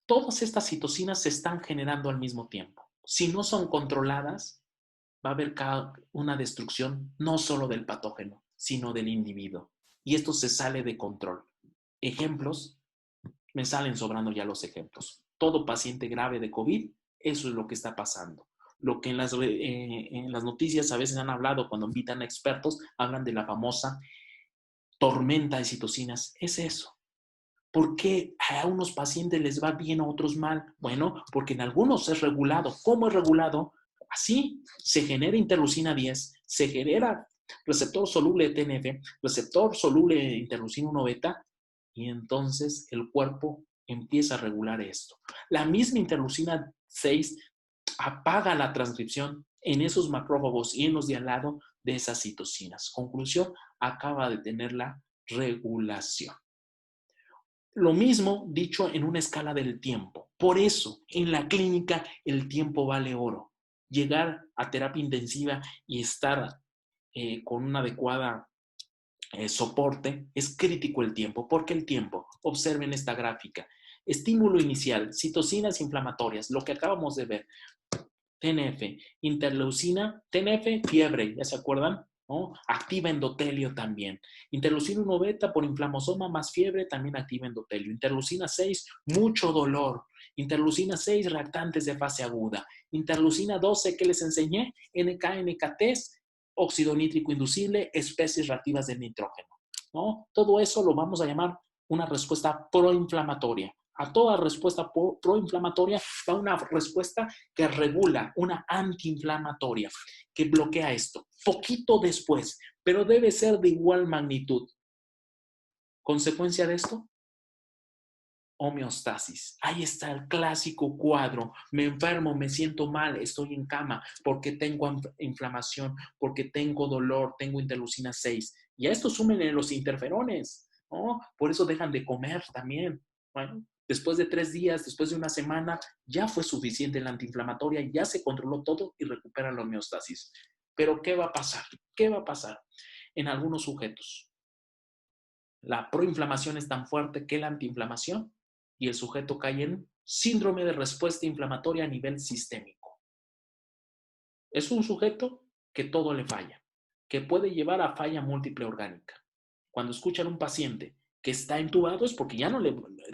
Todas estas citocinas se están generando al mismo tiempo. Si no son controladas, va a haber una destrucción no solo del patógeno, sino del individuo. Y esto se sale de control. Ejemplos, me salen sobrando ya los ejemplos. Todo paciente grave de COVID, eso es lo que está pasando. Lo que en las noticias a veces han hablado cuando invitan a expertos, hablan de la famosa tormenta de citocinas. Es eso. ¿Por qué a unos pacientes les va bien, a otros mal? Bueno, porque en algunos es regulado. ¿Cómo es regulado? Así se genera interleucina 10, se genera receptor soluble de TNF, receptor soluble de interleucina 1 beta, y entonces el cuerpo empieza a regular esto. La misma interleucina 6 apaga la transcripción en esos macrófagos y en los de al lado de esas citocinas. Conclusión, acaba de tener la regulación. Lo mismo dicho en una escala del tiempo. Por eso, en la clínica, el tiempo vale oro. Llegar a terapia intensiva y estar con una adecuada soporte, es crítico el tiempo. ¿Por qué el tiempo? Observen esta gráfica. Estímulo inicial, citocinas inflamatorias, lo que acabamos de ver. TNF, interleucina, TNF, fiebre, ¿ya se acuerdan? ¿No? Activa endotelio también. Interleucina 1 beta por inflamosoma más fiebre también activa endotelio. Interleucina 6, mucho dolor. Interleucina 6, reactantes de fase aguda. Interleucina 12, ¿qué les enseñé? NK-NKTs, óxido nítrico inducible, especies reactivas de nitrógeno, ¿no? Todo eso lo vamos a llamar una respuesta proinflamatoria. A toda respuesta proinflamatoria va una respuesta que regula, una antiinflamatoria, que bloquea esto. Poquito después, pero debe ser de igual magnitud. ¿Consecuencia de esto? Homeostasis. Ahí está el clásico cuadro. Me enfermo, me siento mal, estoy en cama porque tengo inflamación, porque tengo dolor, tengo interleucina 6. Y a esto súmenle los interferones, ¿no? Por eso dejan de comer también. Bueno, después de 3 días, después de una semana, ya fue suficiente la antiinflamatoria, ya se controló todo y recupera la homeostasis. Pero ¿qué va a pasar? ¿Qué va a pasar? En algunos sujetos, La proinflamación es tan fuerte que la antiinflamación y el sujeto cae en síndrome de respuesta inflamatoria a nivel sistémico. Es un sujeto que todo le falla, que puede llevar a falla múltiple orgánica. Cuando escuchan a un paciente que está intubado es porque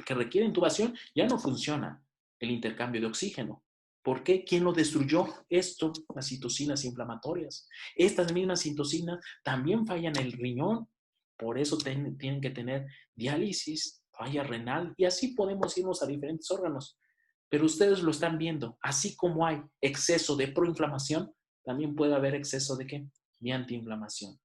que requiere intubación, ya no funciona el intercambio de oxígeno. ¿Por qué? ¿Quién lo destruyó? Esto, las citocinas inflamatorias. Estas mismas citocinas también fallan el riñón, por eso tienen que tener diálisis, falla renal, y así podemos irnos a diferentes órganos. Pero ustedes lo están viendo, así como hay exceso de proinflamación, también puede haber exceso de ¿qué? De antiinflamación.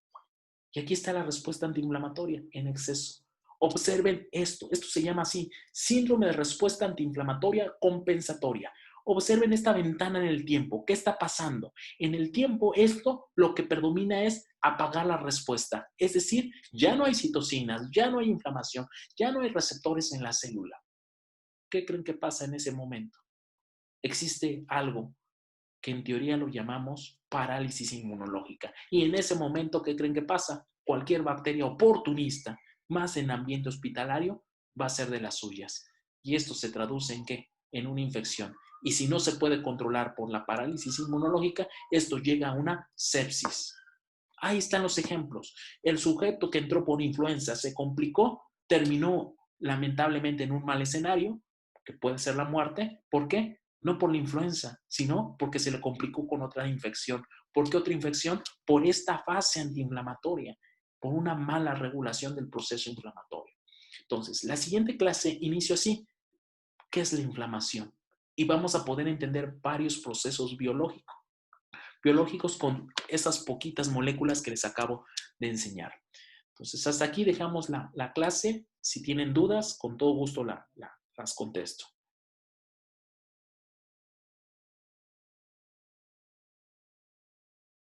Y aquí está la respuesta antiinflamatoria en exceso. Observen esto se llama así, síndrome de respuesta antiinflamatoria compensatoria. Observen esta ventana en el tiempo. ¿Qué está pasando? En el tiempo esto lo que predomina es apagar la respuesta. Es decir, ya no hay citocinas, ya no hay inflamación, ya no hay receptores en la célula. ¿Qué creen que pasa en ese momento? Existe algo que en teoría lo llamamos parálisis inmunológica. Y en ese momento, ¿qué creen que pasa? Cualquier bacteria oportunista, más en ambiente hospitalario, va a ser de las suyas. Y esto se traduce en ¿qué? En una infección. Y si no se puede controlar por la parálisis inmunológica, esto llega a una sepsis. Ahí están los ejemplos. El sujeto que entró por influenza se complicó, terminó lamentablemente en un mal escenario, que puede ser la muerte. ¿Por qué? No por la influenza, sino porque se le complicó con otra infección. ¿Por qué otra infección? Por esta fase antiinflamatoria, por una mala regulación del proceso inflamatorio. Entonces, la siguiente clase inicio así. ¿Qué es la inflamación? Y vamos a poder entender varios procesos biológicos con esas poquitas moléculas que les acabo de enseñar. Entonces, hasta aquí dejamos la clase. Si tienen dudas, con todo gusto las contesto.